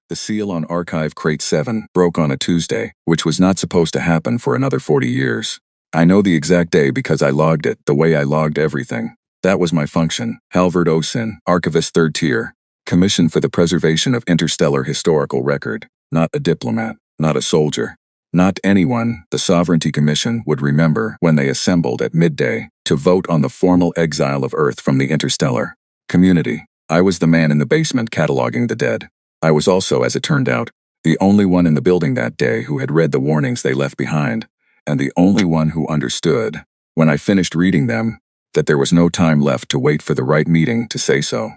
The seal on Archive Crate 7 broke on a Tuesday, which was not supposed to happen for another 40 years. I know the exact day because I logged it the way I logged everything. That was my function. Halvard Osin, Archivist 3rd Tier. Commission for the Preservation of Interstellar Historical Record. Not a diplomat, not a soldier. Not anyone the Sovereignty Commission would remember when they assembled at midday to vote on the formal exile of Earth from the interstellar community. I was the man in the basement cataloging the dead. I was also, as it turned out, the only one in the building that day who had read the warnings they left behind, and the only one who understood, when I finished reading them, that there was no time left to wait for the right meeting to say so.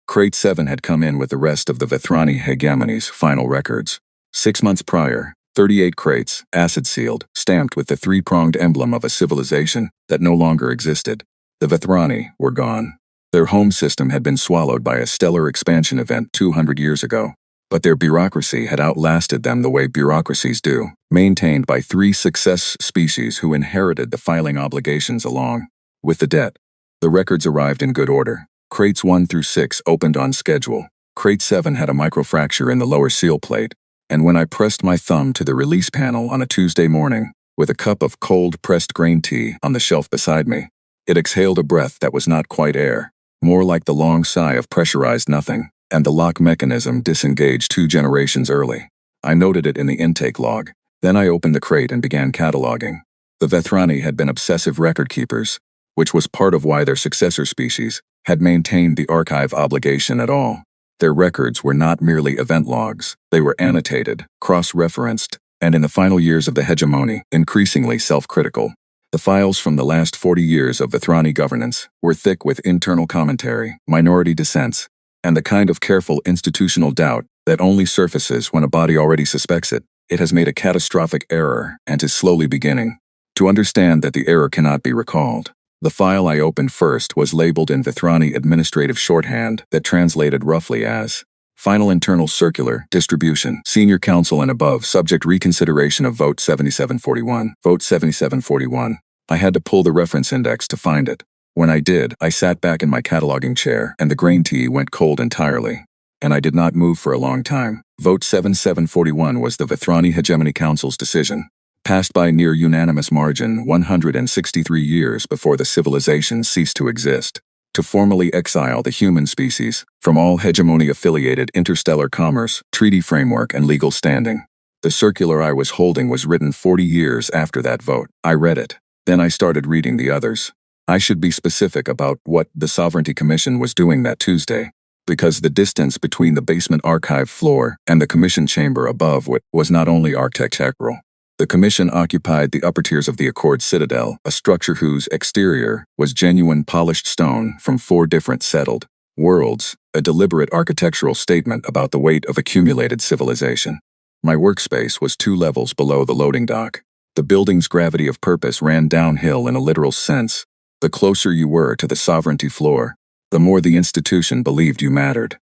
Crate 7 had come in with the rest of the Vethrani hegemony's final records. 6 months prior, 38 crates, acid-sealed, stamped with the three-pronged emblem of a civilization that no longer existed. The Vethrani were gone. Their home system had been swallowed by a stellar expansion event 200 years ago, but their bureaucracy had outlasted them the way bureaucracies do, maintained by 3 success species who inherited the filing obligations along with the debt. The records arrived in good order. Crates 1 through 6 opened on schedule. Crate 7 had a microfracture in the lower seal plate, and when I pressed my thumb to the release panel on a Tuesday morning, with a cup of cold pressed grain tea on the shelf beside me, it exhaled a breath that was not quite air, more like the long sigh of pressurized nothing, and the lock mechanism disengaged 2 generations early. I noted it in the intake log. Then I opened the crate and began cataloging. The Vethrani had been obsessive record keepers, which was part of why their successor species had maintained the archive obligation at all. Their records were not merely event logs. They were annotated, cross-referenced, and in the final years of the hegemony, increasingly self-critical. The files from the last 40 years of Vethrani governance were thick with internal commentary, minority dissents, and the kind of careful institutional doubt that only surfaces when a body already suspects it. It has made a catastrophic error and is slowly beginning to understand that the error cannot be recalled. The file I opened first was labeled in Vethrani administrative shorthand that translated roughly as Final Internal Circular Distribution, Senior Council and above, subject reconsideration of Vote 7741. Vote 7741. I had to pull the reference index to find it. When I did, I sat back in my cataloging chair and the grain tea went cold entirely. And I did not move for a long time. Vote 7741 was the Vethrani Hegemony Council's decision, passed by near unanimous margin 163 years before the civilization ceased to exist, to formally exile the human species from all hegemony-affiliated interstellar commerce, treaty framework, and legal standing. The circular I was holding was written 40 years after that vote. I read it. Then I started reading the others. I should be specific about what the Sovereignty Commission was doing that Tuesday, because the distance between the basement archive floor and the commission chamber above was not only architectural. The Commission occupied the upper tiers of the Accord Citadel, a structure whose exterior was genuine polished stone from 4 different settled worlds, a deliberate architectural statement about the weight of accumulated civilization. My workspace was 2 levels below the loading dock. The building's gravity of purpose ran downhill in a literal sense. The closer you were to the sovereignty floor, the more the institution believed you mattered.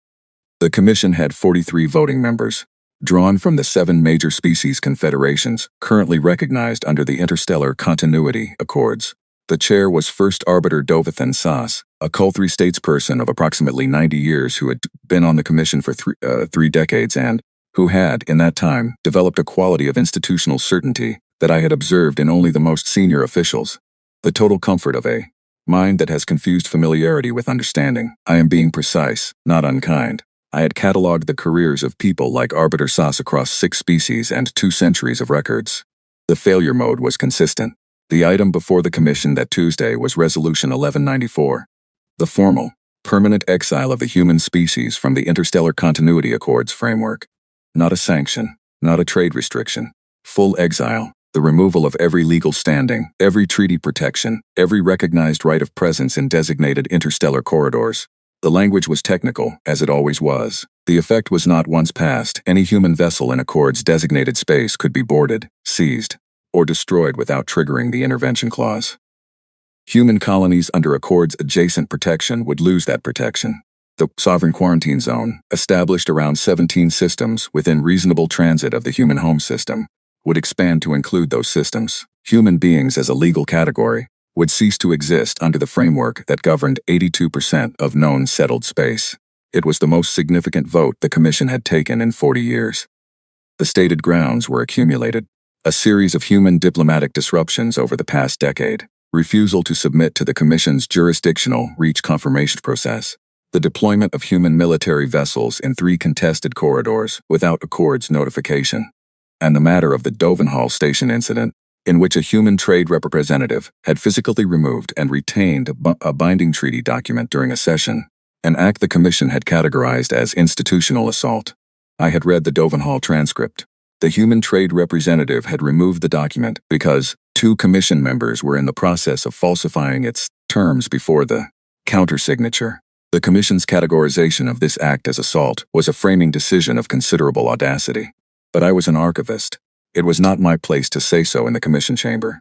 The Commission had 43 voting members, drawn from the 7 major species confederations currently recognized under the Interstellar Continuity Accords. The chair was First Arbiter Dovithan Sass, a Culthree statesperson of approximately 90 years who had been on the commission for 3 decades and who had, in that time, developed a quality of institutional certainty that I had observed in only the most senior officials. The total comfort of a mind that has confused familiarity with understanding. I am being precise, not unkind. I had catalogued the careers of people like Arbiter Sass across 6 species and 2 centuries of records. The failure mode was consistent. The item before the Commission that Tuesday was Resolution 1194. The formal, permanent exile of the human species from the Interstellar Continuity Accords framework. Not a sanction, not a trade restriction. Full exile, the removal of every legal standing, every treaty protection, every recognized right of presence in designated interstellar corridors. The language was technical, as it always was. The effect was not once passed, any human vessel in Accord's designated space could be boarded, seized, or destroyed without triggering the intervention clause. Human colonies under Accord's adjacent protection would lose that protection. The Sovereign Quarantine Zone, established around 17 systems within reasonable transit of the human home system, would expand to include those systems. Human beings as a legal category would cease to exist under the framework that governed 82% of known settled space. It was the most significant vote the Commission had taken in 40 years. The stated grounds were accumulated: a series of human diplomatic disruptions over the past decade, refusal to submit to the Commission's jurisdictional reach confirmation process, the deployment of human military vessels in 3 contested corridors without Accord's notification, and the matter of the Dovenhall Station incident, in which a human trade representative had physically removed and retained a binding treaty document during a session, an act the Commission had categorized as institutional assault. I had read the Dovenhall transcript. The human trade representative had removed the document because 2 Commission members were in the process of falsifying its terms before the countersignature. The Commission's categorization of this act as assault was a framing decision of considerable audacity. But I was an archivist. It was not my place to say so in the Commission chamber.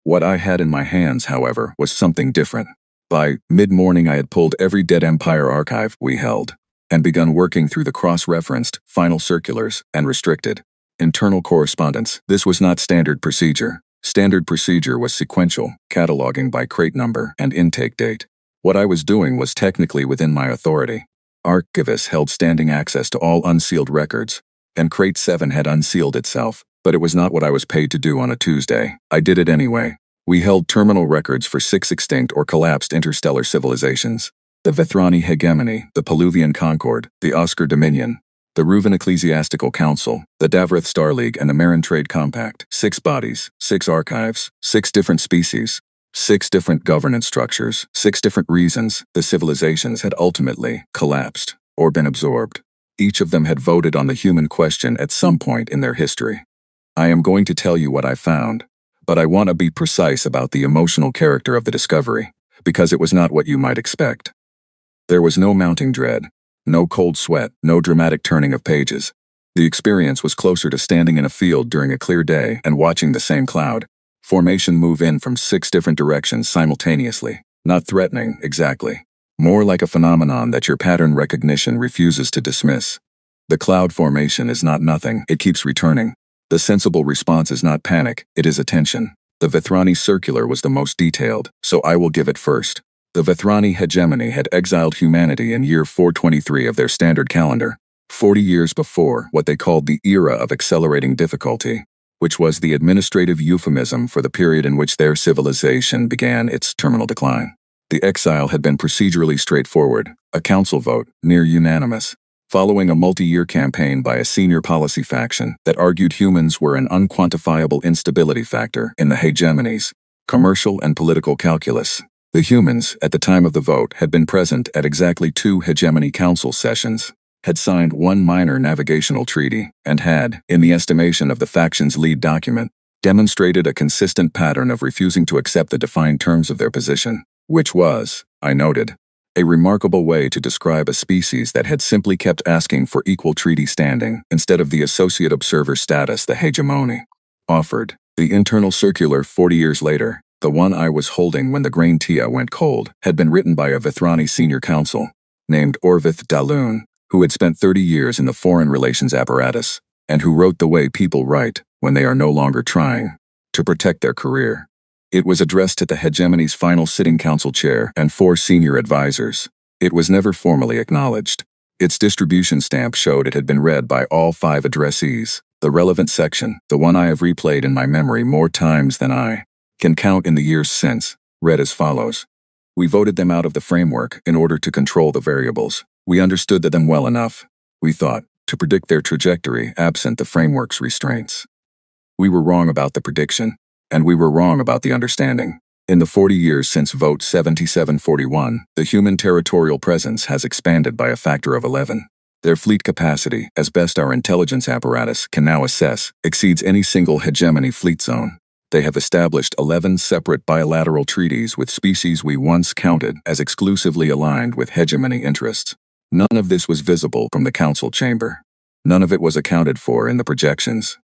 What I had in my hands, however, was something different. By mid-morning I had pulled every Dead Empire archive we held, and begun working through the cross-referenced final circulars and restricted internal correspondence. This was not standard procedure. Standard procedure was sequential, cataloging by crate number and intake date. What I was doing was technically within my authority. Archivists held standing access to all unsealed records, and Crate 7 had unsealed itself, but it was not what I was paid to do on a Tuesday. I did it anyway. We held terminal records for 6 extinct or collapsed interstellar civilizations: the Vethrani Hegemony, the Peluvian Concord, the Oscar Dominion, the Reuven Ecclesiastical Council, the Davrith Star League, and the Marin Trade Compact. 6 bodies, 6 archives, 6 different species, 6 different governance structures, 6 different reasons the civilizations had ultimately collapsed or been absorbed. Each of them had voted on the human question at some point in their history. I am going to tell you what I found, but I want to be precise about the emotional character of the discovery, because it was not what you might expect. There was no mounting dread, no cold sweat, no dramatic turning of pages. The experience was closer to standing in a field during a clear day and watching the same cloud formation move in from 6 different directions simultaneously. Not threatening, exactly. More like a phenomenon that your pattern recognition refuses to dismiss. The cloud formation is not nothing, it keeps returning. The sensible response is not panic, it is attention. The Vethrani circular was the most detailed, so I will give it first. The Vethrani hegemony had exiled humanity in year 423 of their standard calendar, 40 years before what they called the era of accelerating difficulty, which was the administrative euphemism for the period in which their civilization began its terminal decline. The exile had been procedurally straightforward, a council vote, near unanimous, following a multi-year campaign by a senior policy faction that argued humans were an unquantifiable instability factor in the hegemony's commercial and political calculus. The humans, at the time of the vote, had been present at exactly 2 hegemony council sessions, had signed 1 minor navigational treaty, and had, in the estimation of the faction's lead document, demonstrated a consistent pattern of refusing to accept the defined terms of their position, which was, I noted, a remarkable way to describe a species that had simply kept asking for equal treaty standing instead of the associate observer status the hegemony offered. The internal circular 40 years later, the one I was holding when the grain tia went cold, had been written by a Vethrani senior counsel named Orvith Dalun, who had spent 30 years in the foreign relations apparatus, and who wrote the way people write when they are no longer trying to protect their career. It was addressed to the hegemony's final sitting council chair and 4 senior advisors. It was never formally acknowledged. Its distribution stamp showed it had been read by all 5 addressees. The relevant section, the one I have replayed in my memory more times than I can count in the years since, read as follows. We voted them out of the framework in order to control the variables. We understood them well enough, we thought, to predict their trajectory absent the framework's restraints. We were wrong about the prediction, and we were wrong about the understanding. In the 40 years since Vote 7741, the human territorial presence has expanded by a factor of 11. Their fleet capacity, as best our intelligence apparatus can now assess, exceeds any single hegemony fleet zone. They have established 11 separate bilateral treaties with species we once counted as exclusively aligned with hegemony interests. None of this was visible from the council chamber. None of it was accounted for in the projections.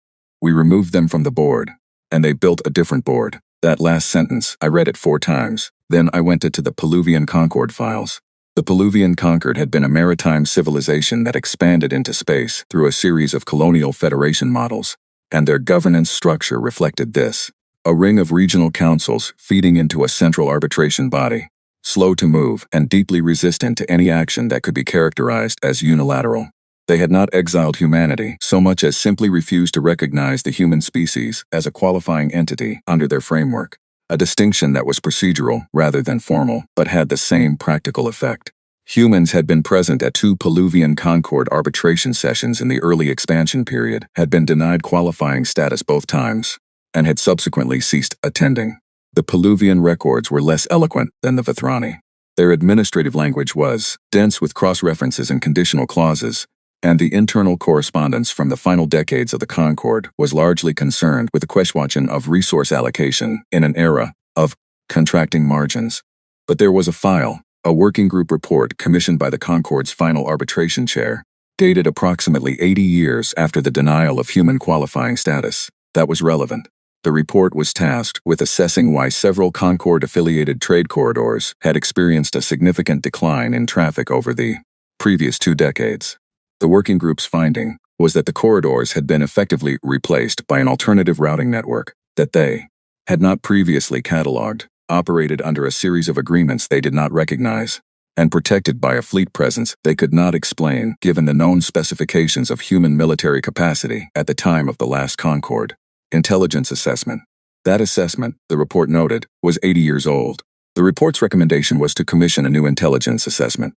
We removed them from the board, and they built a different board. That last sentence, I read it 4 times. Then I went to the Peluvian Concord files. The Peluvian Concord had been a maritime civilization that expanded into space through a series of colonial federation models, and their governance structure reflected this. A ring of regional councils feeding into a central arbitration body. slow to move, and deeply resistant to any action that could be characterized as unilateral. They had not exiled humanity so much as simply refused to recognize the human species as a qualifying entity under their framework, a distinction that was procedural rather than formal, but had the same practical effect. Humans had been present at 2 Peluvian Concord arbitration sessions in the early expansion period, had been denied qualifying status both times, and had subsequently ceased attending. The Peluvian records were less eloquent than the Vethrani. Their administrative language was dense with cross-references and conditional clauses, and the internal correspondence from the final decades of the Concord was largely concerned with the question of resource allocation in an era of contracting margins. But there was a file, a working group report commissioned by the Concord's final arbitration chair, dated approximately 80 years after the denial of human qualifying status, that was relevant. The report was tasked with assessing why several Concord-affiliated trade corridors had experienced a significant decline in traffic over the previous 2 decades. The working group's finding was that the corridors had been effectively replaced by an alternative routing network that they had not previously cataloged, operated under a series of agreements they did not recognize, and protected by a fleet presence they could not explain given the known specifications of human military capacity at the time of the last Concord intelligence assessment. That assessment, the report noted, was 80 years old. The report's recommendation was to commission a new intelligence assessment.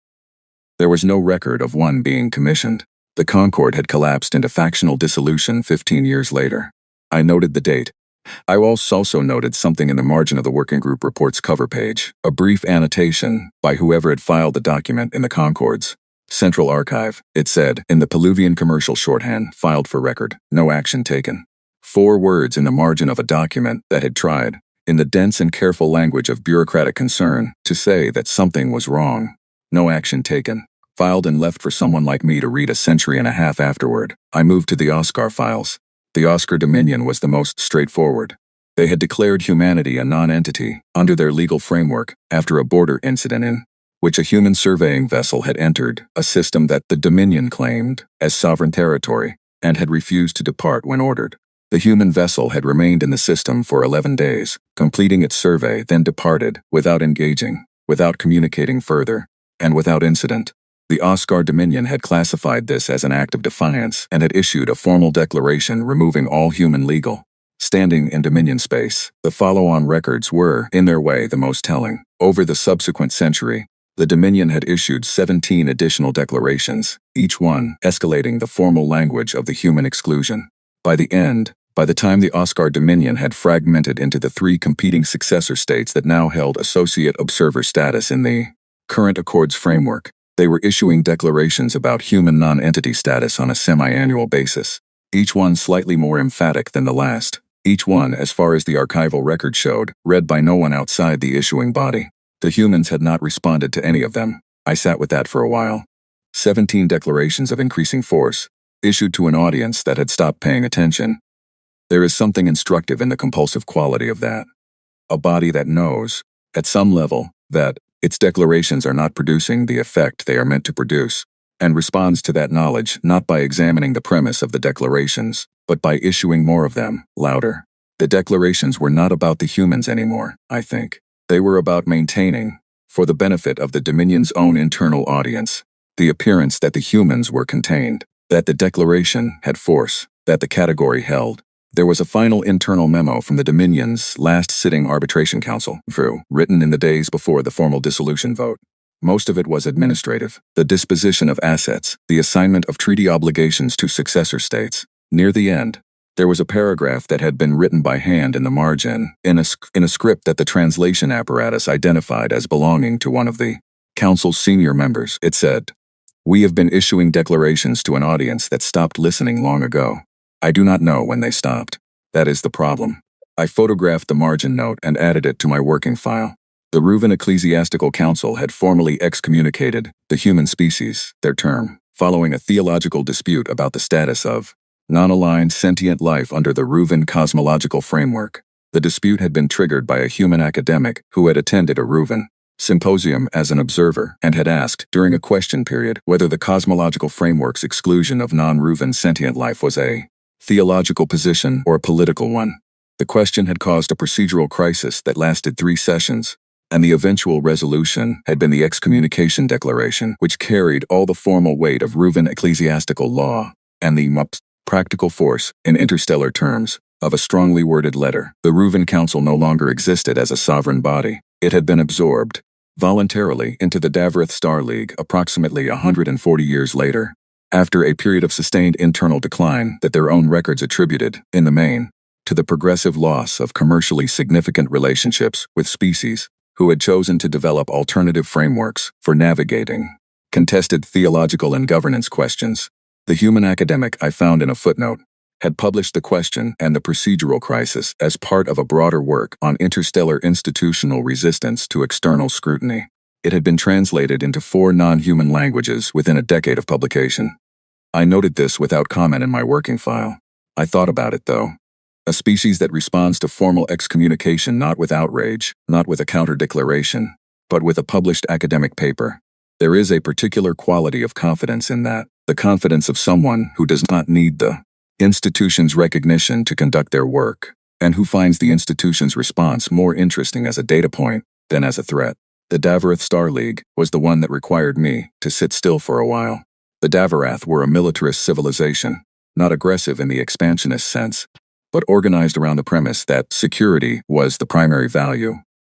There was no record of one being commissioned. The Concord had collapsed into factional dissolution 15 years later. I noted the date. I also noted something in the margin of the working group report's cover page, a brief annotation by whoever had filed the document in the Concord's Central Archive. It said, in the Peluvian commercial shorthand filed for record, no action taken. 4 words in the margin of a document that had tried, in the dense and careful language of bureaucratic concern, to say that something was wrong. No action taken. Filed and left for someone like me to read a century and a half afterward. I moved to the Oscar files. The Oscar Dominion was the most straightforward. They had declared humanity a non-entity under their legal framework after a border incident in which a human surveying vessel had entered a system that the Dominion claimed as sovereign territory and had refused to depart when ordered. The human vessel had remained in the system for 11 days, completing its survey, then departed without engaging, without communicating further, and without incident. The Oscar Dominion had classified this as an act of defiance and had issued a formal declaration removing all human legal standing in Dominion space. The follow-on records were, in their way, the most telling. Over the subsequent century, the Dominion had issued 17 additional declarations, each one escalating the formal language of the human exclusion. By the time the Oscar Dominion had fragmented into the 3 competing successor states that now held associate observer status in the current Accords framework, they were issuing declarations about human non-entity status on a semi-annual basis, each one slightly more emphatic than the last, each one, as far as the archival record showed, read by no one outside the issuing body. The humans had not responded to any of them. I sat with that for a while. 17 declarations of increasing force, issued to an audience that had stopped paying attention. There is something instructive in the compulsive quality of that. A body that knows, at some level, that its declarations are not producing the effect they are meant to produce, and responds to that knowledge not by examining the premise of the declarations, but by issuing more of them, louder. The declarations were not about the humans anymore, I think. They were about maintaining, for the benefit of the Dominion's own internal audience, the appearance that the humans were contained, that the declaration had force, that the category held. There was a final internal memo from the Dominion's last sitting arbitration council, written in the days before the formal dissolution vote. Most of it was administrative, the disposition of assets, the assignment of treaty obligations to successor states. Near the end, there was a paragraph that had been written by hand in the margin, in a script that the translation apparatus identified as belonging to one of the council's senior members. It said, "We have been issuing declarations to an audience that stopped listening long ago. I do not know when they stopped. That is the problem." I photographed the margin note and added it to my working file. The Reuven Ecclesiastical Council had formally excommunicated the human species, their term, following a theological dispute about the status of non-aligned sentient life under the Reuven cosmological framework. The dispute had been triggered by a human academic who had attended a Reuven symposium as an observer and had asked during a question period whether the cosmological framework's exclusion of non-Reuven sentient life was a theological position or a political one. The question had caused a procedural crisis that lasted 3 sessions, and the eventual resolution had been the excommunication declaration, which carried all the formal weight of Reuven ecclesiastical law and the practical force, in interstellar terms, of a strongly worded letter. The Reuven Council no longer existed as a sovereign body. It had been absorbed, voluntarily, into the Davrath Star League approximately 140 years later, after a period of sustained internal decline that their own records attributed, in the main, to the progressive loss of commercially significant relationships with species who had chosen to develop alternative frameworks for navigating contested theological and governance questions. The human academic, I found in a footnote, had published the question and the procedural crisis as part of a broader work on interstellar institutional resistance to external scrutiny. It had been translated into 4 non-human languages within a decade of publication. I noted this without comment in my working file. I thought about it, though. A species that responds to formal excommunication not with outrage, not with a counter-declaration, but with a published academic paper. There is a particular quality of confidence in that, the confidence of someone who does not need the institution's recognition to conduct their work, and who finds the institution's response more interesting as a data point than as a threat. The Davrath Star League was the one that required me to sit still for a while. The Davarath were a militarist civilization, not aggressive in the expansionist sense, but organized around the premise that security was the primary value,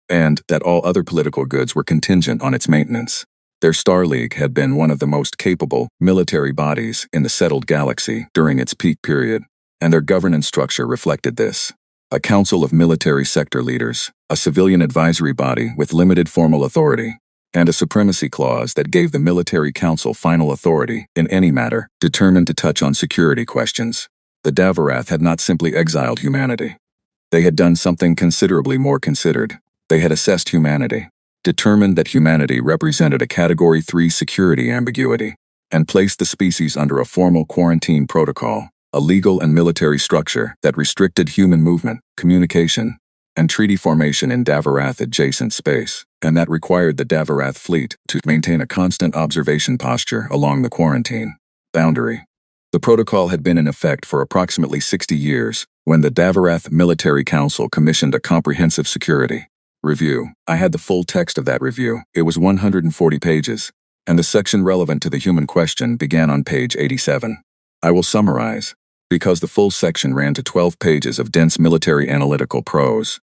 and that all other political goods were contingent on its maintenance. Their Star League had been one of the most capable military bodies in the settled galaxy during its peak period, and their governance structure reflected this. A council of military sector leaders, a civilian advisory body with limited formal authority, and a supremacy clause that gave the military council final authority in any matter determined to touch on security questions. The Davarath had not simply exiled humanity. They had done something considerably more considered. They had assessed humanity, determined that humanity represented a Category 3 security ambiguity, and placed the species under a formal quarantine protocol, a legal and military structure that restricted human movement, communication, and treaty formation in Davarath-adjacent space, and that required the Davarath fleet to maintain a constant observation posture along the quarantine boundary. The protocol had been in effect for approximately 60 years when the Davarath Military Council commissioned a comprehensive security review. I had the full text of that review. It was 140 pages, and the section relevant to the human question began on page 87. I will summarize, because the full section ran to 12 pages of dense military analytical prose.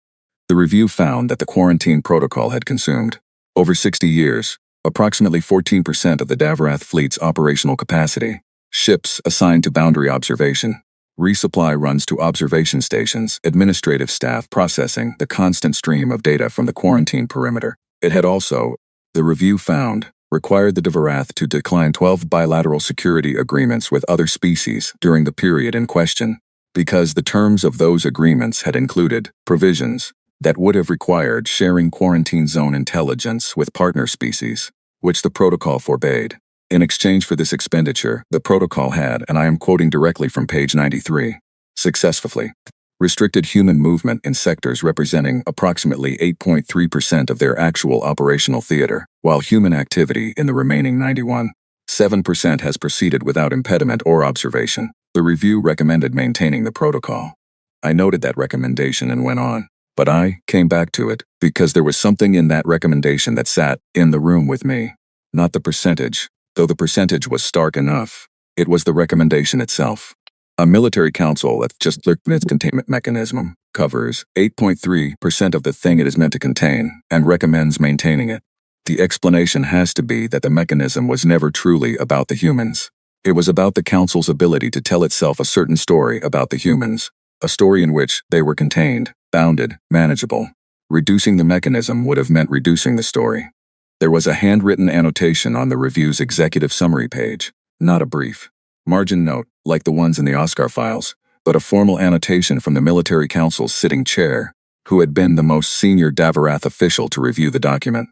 The review found that the quarantine protocol had consumed, over 60 years, approximately 14% of the Davarath fleet's operational capacity. Ships assigned to boundary observation. Resupply runs to observation stations, administrative staff processing the constant stream of data from the quarantine perimeter. It had also, the review found, required the Davarath to decline 12 bilateral security agreements with other species during the period in question, because the terms of those agreements had included provisions that would have required sharing quarantine zone intelligence with partner species, which the protocol forbade. In exchange for this expenditure, the protocol had, and I am quoting directly from page 93, successfully restricted human movement in sectors representing approximately 8.3% of their actual operational theater, while human activity in the remaining 91.7% has proceeded without impediment or observation. The review recommended maintaining the protocol. I noted that recommendation and went on, but I came back to it because there was something in that recommendation that sat in the room with me. Not the percentage, though the percentage was stark enough. It was the recommendation itself. A military council that just looked at its containment mechanism covers 8.3% of the thing it is meant to contain and recommends maintaining it. The explanation has to be that the mechanism was never truly about the humans. It was about the council's ability to tell itself a certain story about the humans, a story in which they were contained, bounded, manageable. Reducing the mechanism would have meant reducing the story. There was a handwritten annotation on the review's executive summary page, not a brief margin note like the ones in the Oscar files, but a formal annotation from the military council's sitting chair, who had been the most senior Davarath official to review the document.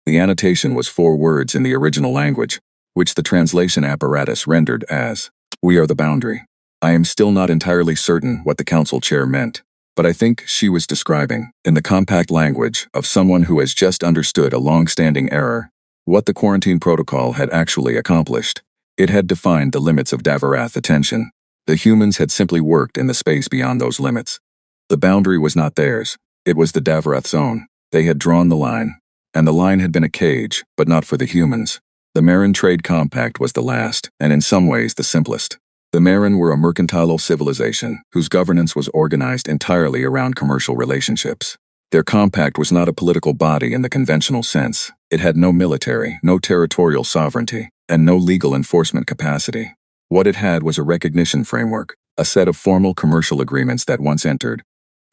The annotation was 4 words in the original language, which the translation apparatus rendered as, "We are the boundary." I am still not entirely certain what the council chair meant, but I think she was describing, in the compact language of someone who has just understood a long-standing error, what the quarantine protocol had actually accomplished. It had defined the limits of Davarath attention. The humans had simply worked in the space beyond those limits. The boundary was not theirs. It was the Davarath's own. They had drawn the line. And the line had been a cage, but not for the humans. The Marin Trade Compact was the last, and in some ways the simplest. The Marin were a mercantile civilization whose governance was organized entirely around commercial relationships. Their compact was not a political body in the conventional sense. It had no military, no territorial sovereignty, and no legal enforcement capacity. What it had was a recognition framework, a set of formal commercial agreements that once entered,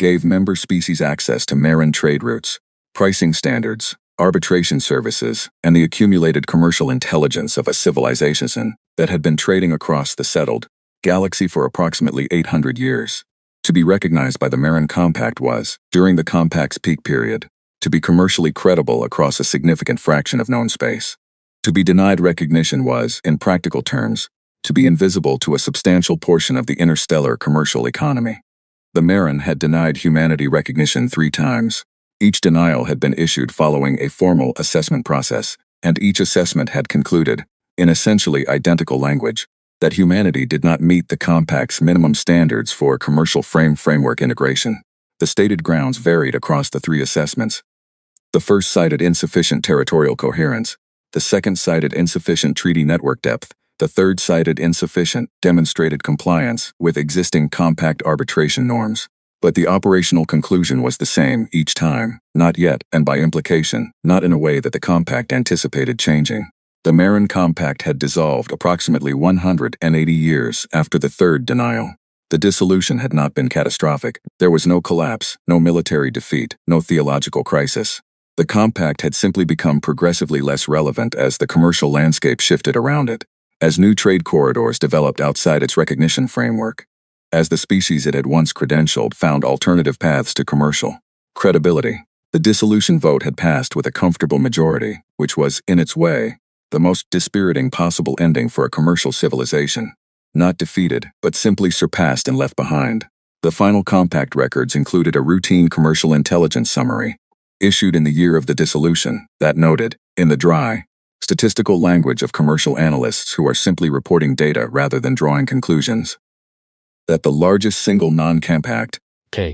gave member species access to Marin trade routes, pricing standards, arbitration services, and the accumulated commercial intelligence of a civilization that had been trading across the settled galaxy for approximately 800 years. To be recognized by the Marin Compact was, during the Compact's peak period, to be commercially credible across a significant fraction of known space. To be denied recognition was, in practical terms, to be invisible to a substantial portion of the interstellar commercial economy. The Marin had denied humanity recognition 3 times. Each denial had been issued following a formal assessment process, and each assessment had concluded, in essentially identical language, that humanity did not meet the Compact's minimum standards for commercial framework integration. The stated grounds varied across the 3 assessments. The first cited insufficient territorial coherence, the second cited insufficient treaty network depth, the third cited insufficient demonstrated compliance with existing Compact arbitration norms. But the operational conclusion was the same each time, not yet, and by implication, not in a way that the Compact anticipated changing. The Marin Compact had dissolved approximately 180 years after the third denial. The dissolution had not been catastrophic. There was no collapse, no military defeat, no theological crisis. The Compact had simply become progressively less relevant as the commercial landscape shifted around it, as new trade corridors developed outside its recognition framework, as the species it had once credentialed found alternative paths to commercial credibility. The dissolution vote had passed with a comfortable majority, which was, in its way, the most dispiriting possible ending for a commercial civilization. Not defeated, but simply surpassed and left behind. The final Compact records included a routine commercial intelligence summary, issued in the year of the dissolution, that noted, in the dry, statistical language of commercial analysts who are simply reporting data rather than drawing conclusions, that the largest single non-compact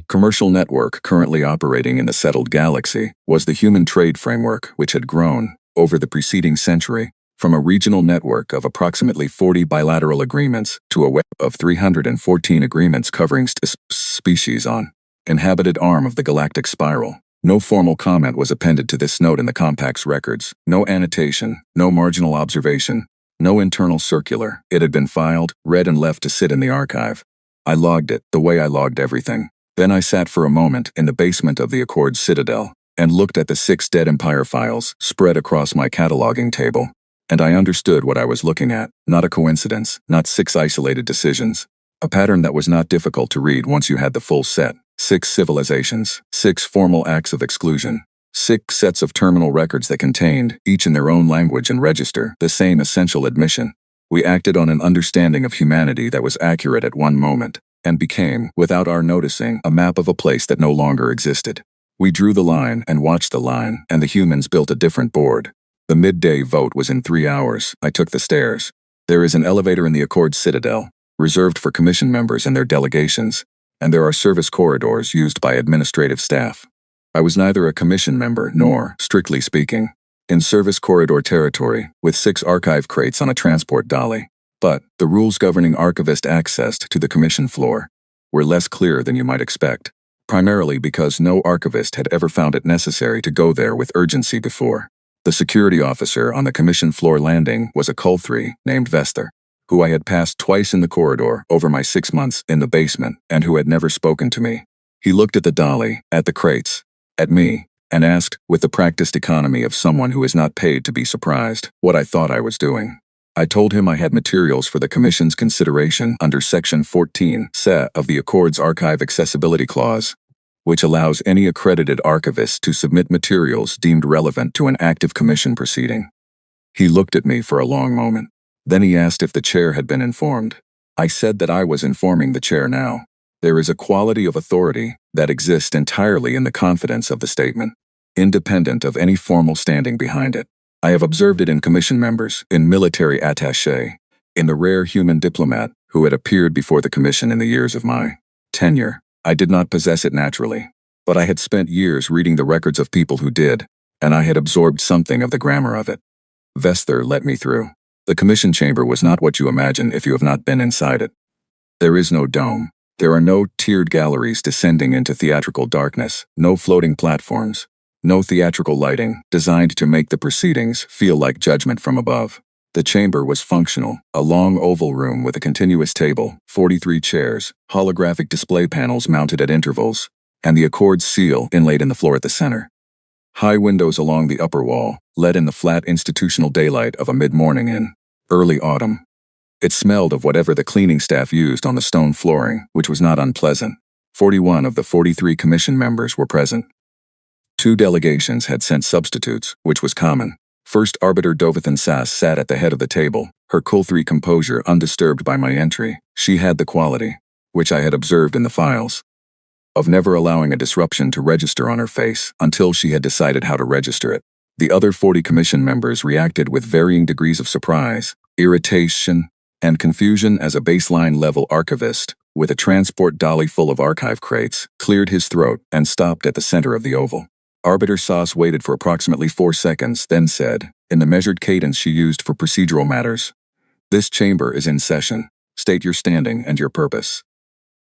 commercial network currently operating in the settled galaxy was the human trade framework, which had grown, over the preceding century, from a regional network of approximately 40 bilateral agreements to a web of 314 agreements covering species on inhabited arm of the galactic spiral. No formal comment was appended to this note in the Compact's records, no annotation, no marginal observation, no internal circular. It had been filed, read and left to sit in the archive. I logged it, the way I logged everything. Then I sat for a moment in the basement of the Accord Citadel and looked at the 6 Dead Empire files spread across my cataloging table. And I understood what I was looking at, not a coincidence, not 6 isolated decisions. A pattern that was not difficult to read once you had the full set. 6 civilizations, 6 formal acts of exclusion, 6 sets of terminal records that contained, each in their own language and register, the same essential admission. We acted on an understanding of humanity that was accurate at one moment, and became, without our noticing, a map of a place that no longer existed. We drew the line and watched the line, and the humans built a different board. The midday vote was in 3 hours. I took the stairs. There is an elevator in the Accord Citadel, reserved for commission members and their delegations, and there are service corridors used by administrative staff. I was neither a commission member nor, strictly speaking, in service corridor territory, with 6 archive crates on a transport dolly. But the rules governing archivist access to the commission floor were less clear than you might expect, primarily because no archivist had ever found it necessary to go there with urgency before. The security officer on the commission floor landing was a Cull-3 named Vester, who I had passed twice in the corridor over my 6 months in the basement and who had never spoken to me. He looked at the dolly, at the crates, at me, and asked, with the practiced economy of someone who is not paid to be surprised, what I thought I was doing. I told him I had materials for the Commission's consideration under Section 14 of the Accord's Archive Accessibility Clause, which allows any accredited archivist to submit materials deemed relevant to an active commission proceeding. He looked at me for a long moment. Then he asked if the chair had been informed. I said that I was informing the chair now. There is a quality of authority that exists entirely in the confidence of the statement, independent of any formal standing behind it. I have observed it in commission members, in military attaché, in the rare human diplomat who had appeared before the commission in the years of my tenure. I did not possess it naturally. But I had spent years reading the records of people who did, and I had absorbed something of the grammar of it. Vesther let me through. The commission chamber was not what you imagine if you have not been inside it. There is no dome. There are no tiered galleries descending into theatrical darkness, no floating platforms, no theatrical lighting designed to make the proceedings feel like judgment from above. The chamber was functional, a long oval room with a continuous table, 43 chairs, holographic display panels mounted at intervals, and the Accords seal inlaid in the floor at the center. High windows along the upper wall let in the flat institutional daylight of a mid-morning in early autumn. It smelled of whatever the cleaning staff used on the stone flooring, which was not unpleasant. 41 of the 43 commission members were present. 2 delegations had sent substitutes, which was common. First Arbiter Dovithan Sass sat at the head of the table, her cool-3 composure undisturbed by my entry. She had the quality, which I had observed in the files, of never allowing a disruption to register on her face until she had decided how to register it. The other 40 commission members reacted with varying degrees of surprise, irritation, and confusion as a baseline-level archivist, with a transport dolly full of archive crates, cleared his throat and stopped at the center of the oval. Arbiter Sauce waited for approximately 4 seconds, then said, in the measured cadence she used for procedural matters, "This chamber is in session. State your standing and your purpose."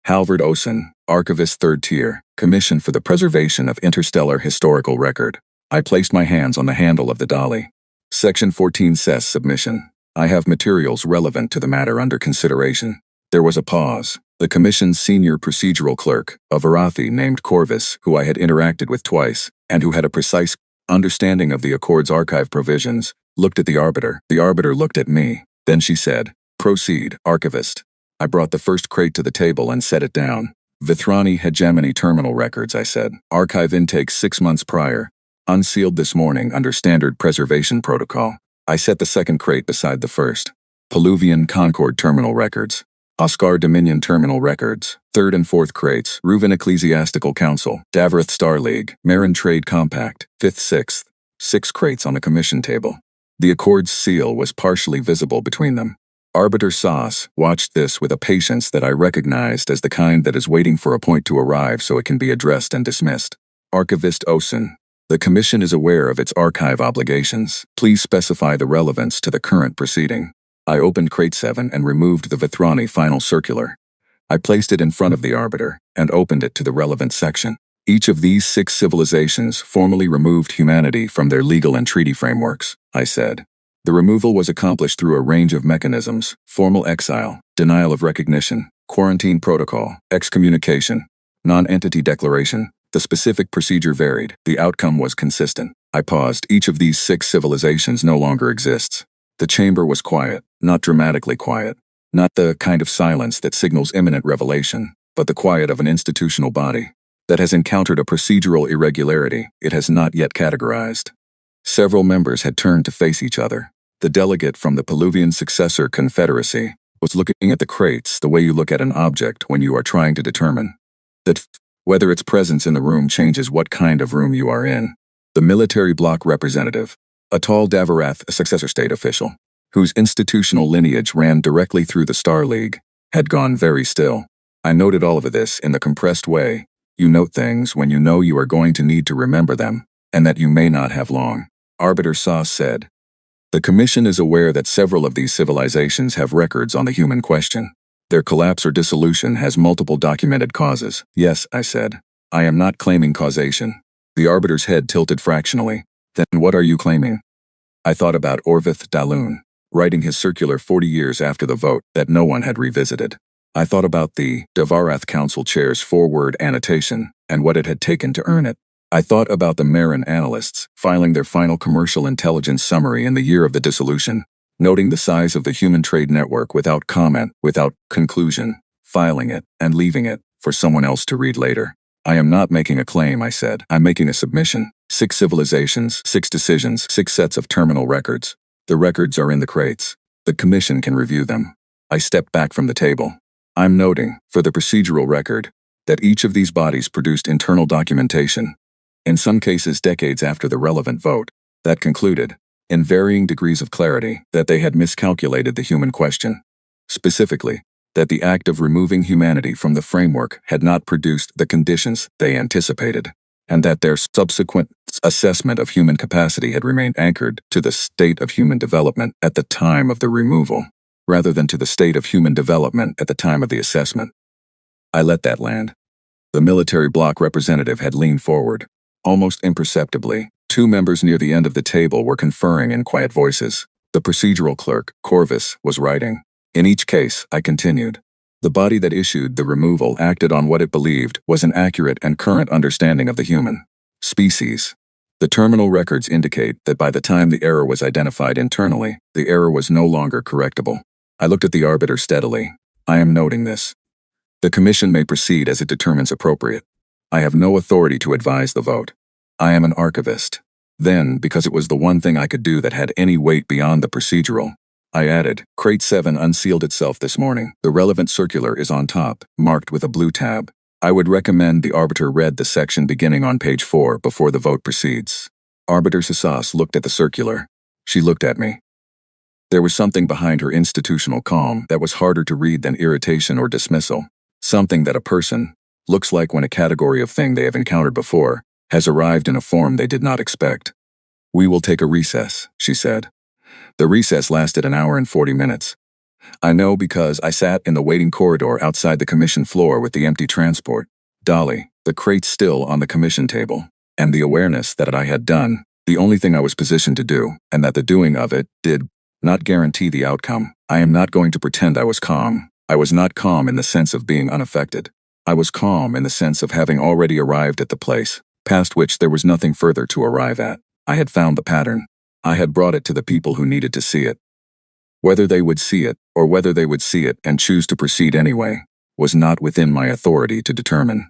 Halvard Osen, Archivist 3rd Tier, Commission for the Preservation of Interstellar Historical Record. I placed my hands on the handle of the dolly. Section 14 says submission. I have materials relevant to the matter under consideration. There was a pause. The Commission's senior procedural clerk, a Varathi named Corvus, who I had interacted with twice, and who had a precise understanding of the Accord's archive provisions, looked at the Arbiter. The Arbiter looked at me. Then she said, "Proceed, Archivist." I brought the first crate to the table and set it down. Vithrani Hegemony Terminal Records, I said. Archive intake 6 months prior. Unsealed this morning under standard preservation protocol. I set the second crate beside the first. Peluvian Concord Terminal Records. Oscar Dominion Terminal Records. 3rd and 4th crates. Reuven Ecclesiastical Council. Davrath Star League. Marin Trade Compact. 5th, 6th. 6 crates on the commission table. The Accord's seal was partially visible between them. Arbiter Sauce watched this with a patience that I recognized as the kind that is waiting for a point to arrive so it can be addressed and dismissed. Archivist Osen. The Commission is aware of its archive obligations. Please specify the relevance to the current proceeding. I opened Crate 7 and removed the Vithrani final circular. I placed it in front of the Arbiter and opened it to the relevant section. Each of these 6 civilizations formally removed humanity from their legal and treaty frameworks, I said. The removal was accomplished through a range of mechanisms: formal exile, denial of recognition, quarantine protocol, excommunication, non-entity declaration. The specific procedure varied. The outcome was consistent. I paused. Each of these 6 civilizations no longer exists. The chamber was quiet, not dramatically quiet. Not the kind of silence that signals imminent revelation, but the quiet of an institutional body that has encountered a procedural irregularity it has not yet categorized. Several members had turned to face each other. The delegate from the Peluvian Successor Confederacy was looking at the crates the way you look at an object when you are trying to determine that whether its presence in the room changes what kind of room you are in. The military bloc representative, a tall Davarath, a successor state official, whose institutional lineage ran directly through the Star League, had gone very still. I noted all of this in the compressed way. You note things when you know you are going to need to remember them, and that you may not have long. Arbiter Sauce said, "The Commission is aware that several of these civilizations have records on the human question. Their collapse or dissolution has multiple documented causes." "Yes," I said. "I am not claiming causation." The Arbiter's head tilted fractionally. "Then what are you claiming?" I thought about Orvith Dalun, writing his circular 40 years after the vote that no one had revisited. I thought about the Davarath Council Chair's forward annotation and what it had taken to earn it. I thought about the Marin analysts filing their final commercial intelligence summary in the year of the dissolution, noting the size of the human trade network without comment, without conclusion, filing it and leaving it for someone else to read later. "I am not making a claim," I said. "I'm making a submission. 6 civilizations, 6 decisions, 6 sets of terminal records. The records are in the crates. The Commission can review them." I stepped back from the table. "I'm noting, for the procedural record, that each of these bodies produced internal documentation, in some cases decades after the relevant vote, that concluded, in varying degrees of clarity, that they had miscalculated the human question. Specifically, that the act of removing humanity from the framework had not produced the conditions they anticipated, and that their subsequent assessment of human capacity had remained anchored to the state of human development at the time of the removal, rather than to the state of human development at the time of the assessment. I let that land. The military bloc representative had leaned forward. Almost imperceptibly, two members near the end of the table were conferring in quiet voices. The procedural clerk, Corvus, was writing. In each case, I continued, the body that issued the removal acted on what it believed was an accurate and current understanding of the human species. The terminal records indicate that by the time the error was identified internally, the error was no longer correctable. I looked at the arbiter steadily. I am noting this. The commission may proceed as it determines appropriate. I have no authority to advise the vote. I am an archivist. Then, because it was the one thing I could do that had any weight beyond the procedural, I added, Crate 7 unsealed itself this morning. The relevant circular is on top, marked with a blue tab. I would recommend the arbiter read the section beginning on page 4 before the vote proceeds. Arbiter Sasas looked at the circular. She looked at me. There was something behind her institutional calm that was harder to read than irritation or dismissal. Something that a person looks like when a category of thing they have encountered before has arrived in a form they did not expect. We will take a recess, she said. The recess lasted an hour and 40 minutes. I know because I sat in the waiting corridor outside the commission floor with the empty transport, dolly, the crate still on the commission table, and the awareness that I had done the only thing I was positioned to do, and that the doing of it did not guarantee the outcome. I am not going to pretend I was calm. I was not calm in the sense of being unaffected. I was calm in the sense of having already arrived at the place, past which there was nothing further to arrive at. I had found the pattern. I had brought it to the people who needed to see it. Whether they would see it, or whether they would see it and choose to proceed anyway, was not within my authority to determine.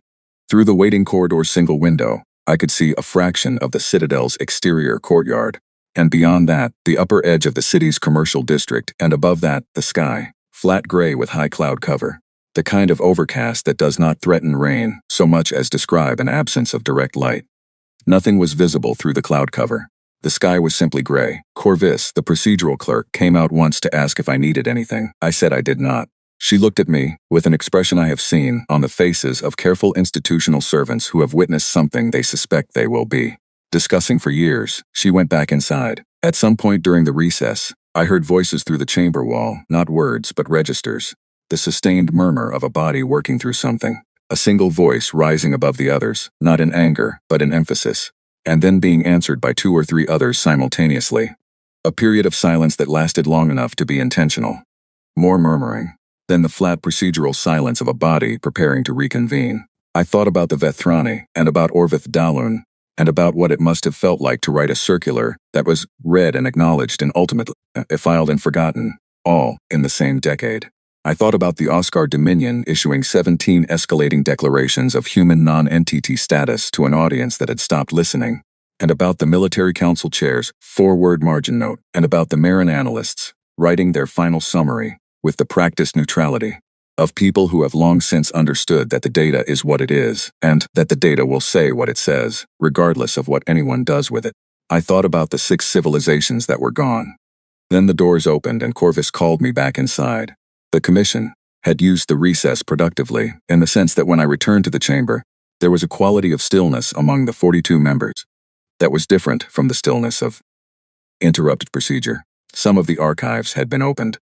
Through the waiting corridor's single window, I could see a fraction of the Citadel's exterior courtyard, and beyond that, the upper edge of the city's commercial district, and above that, the sky, flat gray with high cloud cover. The kind of overcast that does not threaten rain so much as describe an absence of direct light. Nothing was visible through the cloud cover. The sky was simply gray. Corvus, the procedural clerk, came out once to ask if I needed anything. I said I did not. She looked at me with an expression I have seen on the faces of careful institutional servants who have witnessed something they suspect they will be discussing for years. She went back inside. At some point during the recess, I heard voices through the chamber wall, not words but registers. The sustained murmur of a body working through something. A single voice rising above the others, not in anger, but in emphasis, and then being answered by 2 or 3 others simultaneously. A period of silence that lasted long enough to be intentional. More murmuring. Then the flat procedural silence of a body preparing to reconvene. I thought about the Vethrani, and about Orvith Dalun, and about what it must have felt like to write a circular that was read and acknowledged and ultimately filed and forgotten, all in the same decade. I thought about the Oscar Dominion issuing 17 escalating declarations of human non-entity status to an audience that had stopped listening, and about the military council chair's 4-word margin note, and about the Marin analysts writing their final summary with the practiced neutrality of people who have long since understood that the data is what it is, and that the data will say what it says, regardless of what anyone does with it. I thought about the 6 civilizations that were gone. Then the doors opened and Corvus called me back inside. The commission had used the recess productively, in the sense that when I returned to the chamber, there was a quality of stillness among the 42 members that was different from the stillness of interrupted procedure. Some of the archives had been opened.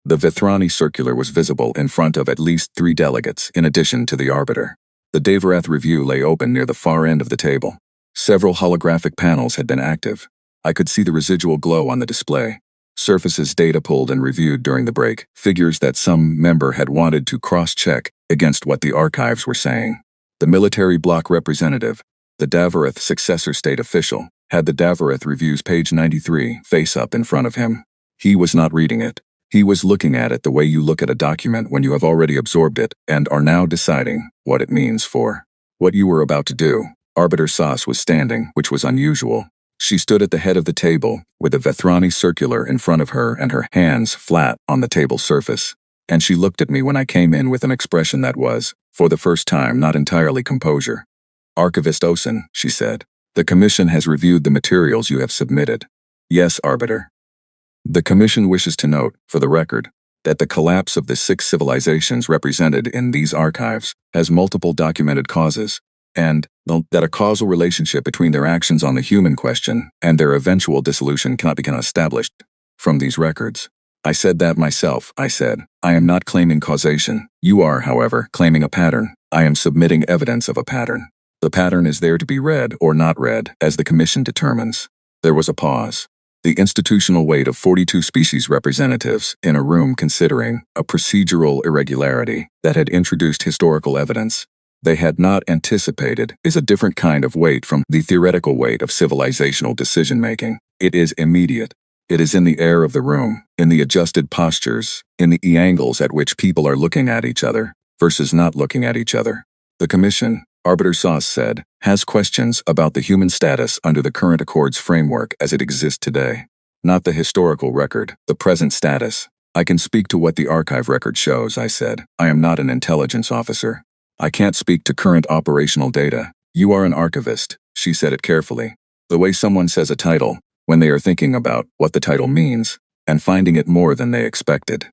The Vethrani circular was visible in front of at least 3 delegates, in addition to the arbiter. The Davarath Review lay open near the far end of the table. Several holographic panels had been active. I could see the residual glow on the display. Surfaces data pulled and reviewed during the break, figures that some member had wanted to cross-check against what the archives were saying. The military bloc representative, the Davarath successor state official, had the Davarath Review's page 93 face up in front of him. He was not reading it. He was looking at it the way you look at a document when you have already absorbed it and are now deciding what it means for what you were about to do. Arbiter Sas was standing, which was unusual. She stood at the head of the table, with the Vethrani circular in front of her and her hands flat on the table surface, and she looked at me when I came in with an expression that was, for the first time, not entirely composure. Archivist Osen, she said, the commission has reviewed the materials you have submitted. Yes, Arbiter. The commission wishes to note, for the record, that the collapse of the 6 civilizations represented in these archives has multiple documented causes, and that a causal relationship between their actions on the human question and their eventual dissolution cannot be established from these records. I said that myself, I said. I am not claiming causation. You are, however, claiming a pattern. I am submitting evidence of a pattern. The pattern is there to be read or not read, as the Commission determines. There was a pause. The institutional weight of 42 species representatives in a room considering a procedural irregularity that had introduced historical evidence they had not anticipated is a different kind of weight from the theoretical weight of civilizational decision-making. It is immediate. It is in the air of the room, in the adjusted postures, in the angles at which people are looking at each other versus not looking at each other. The Commission, Arbiter Sauce said, has questions about the human status under the current Accords framework as it exists today. Not the historical record, the present status. I can speak to what the archive record shows, I said. I am not an intelligence officer. I can't speak to current operational data. You are an archivist, she said it carefully. The way someone says a title, when they are thinking about what the title means, and finding it more than they expected.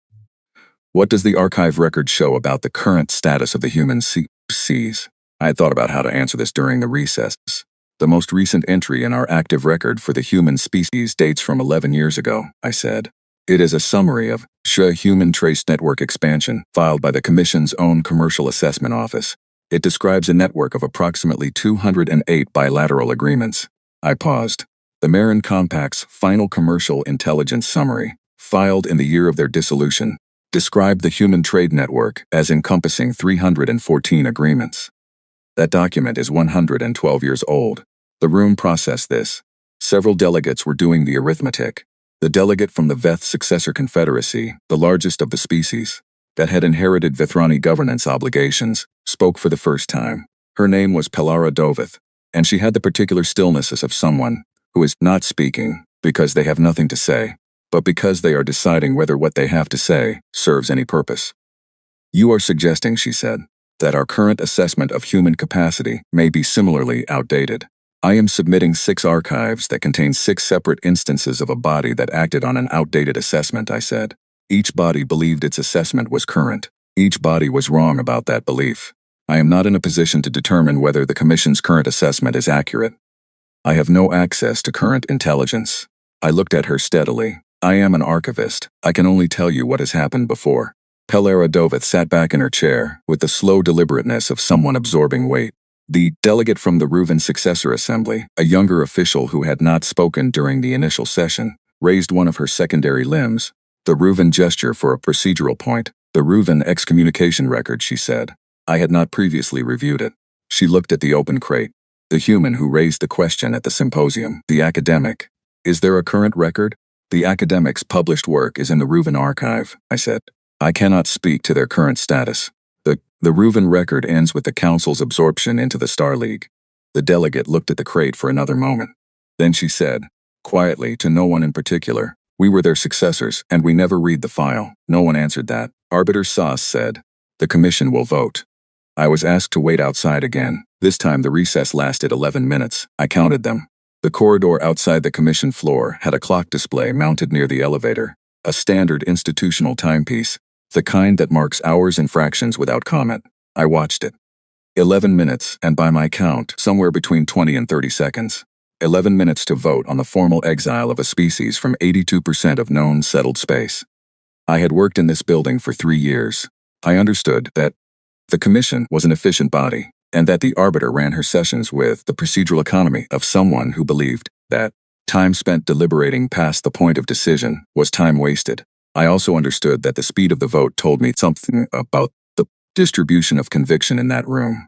What does the archive record show about the current status of the human species? I had thought about how to answer this during the recesses. The most recent entry in our active record for the human species dates from 11 years ago, I said. It is a summary of HFY Human Trace Network Expansion, filed by the Commission's own Commercial Assessment Office. It describes a network of approximately 208 bilateral agreements. I paused. The Marin Compact's final commercial intelligence summary, filed in the year of their dissolution, described the human trade network as encompassing 314 agreements. That document is 112 years old. The room processed this. Several delegates were doing the arithmetic. The delegate from the Veth Successor Confederacy, the largest of the species, that had inherited Vithrani governance obligations, spoke for the first time. Her name was Pelara Doveth, and she had the particular stillness of someone who is not speaking because they have nothing to say, but because they are deciding whether what they have to say serves any purpose. You are suggesting, she said, that our current assessment of human capacity may be similarly outdated. I am submitting 6 archives that contain 6 separate instances of a body that acted on an outdated assessment, I said. Each body believed its assessment was current. Each body was wrong about that belief. I am not in a position to determine whether the Commission's current assessment is accurate. I have no access to current intelligence. I looked at her steadily. I am an archivist. I can only tell you what has happened before. Pelara Doveth sat back in her chair with the slow deliberateness of someone absorbing weight. The delegate from the Reuven Successor Assembly, a younger official who had not spoken during the initial session, raised one of her secondary limbs, the Reuven gesture for a procedural point, the Reuven excommunication record, she said. I had not previously reviewed it. She looked at the open crate. The human who raised the question at the symposium, the academic. Is there a current record? The academic's published work is in the Reuven archive, I said. I cannot speak to their current status. The Reuven record ends with the Council's absorption into the Star League. The delegate looked at the crate for another moment. Then she said, quietly, to no one in particular, we were their successors, and we never read the file. No one answered that. Arbiter Sauce said, the Commission will vote. I was asked to wait outside again. This time the recess lasted 11 minutes. I counted them. The corridor outside the Commission floor had a clock display mounted near the elevator, a standard institutional timepiece, the kind that marks hours and fractions without comment. I watched it. 11 minutes, and by my count, somewhere between 20 and 30 seconds. 11 minutes to vote on the formal exile of a species from 82% of known settled space. I had worked in this building for 3 years. I understood that the Commission was an efficient body, and that the arbiter ran her sessions with the procedural economy of someone who believed that time spent deliberating past the point of decision was time wasted. I also understood that the speed of the vote told me something about the distribution of conviction in that room.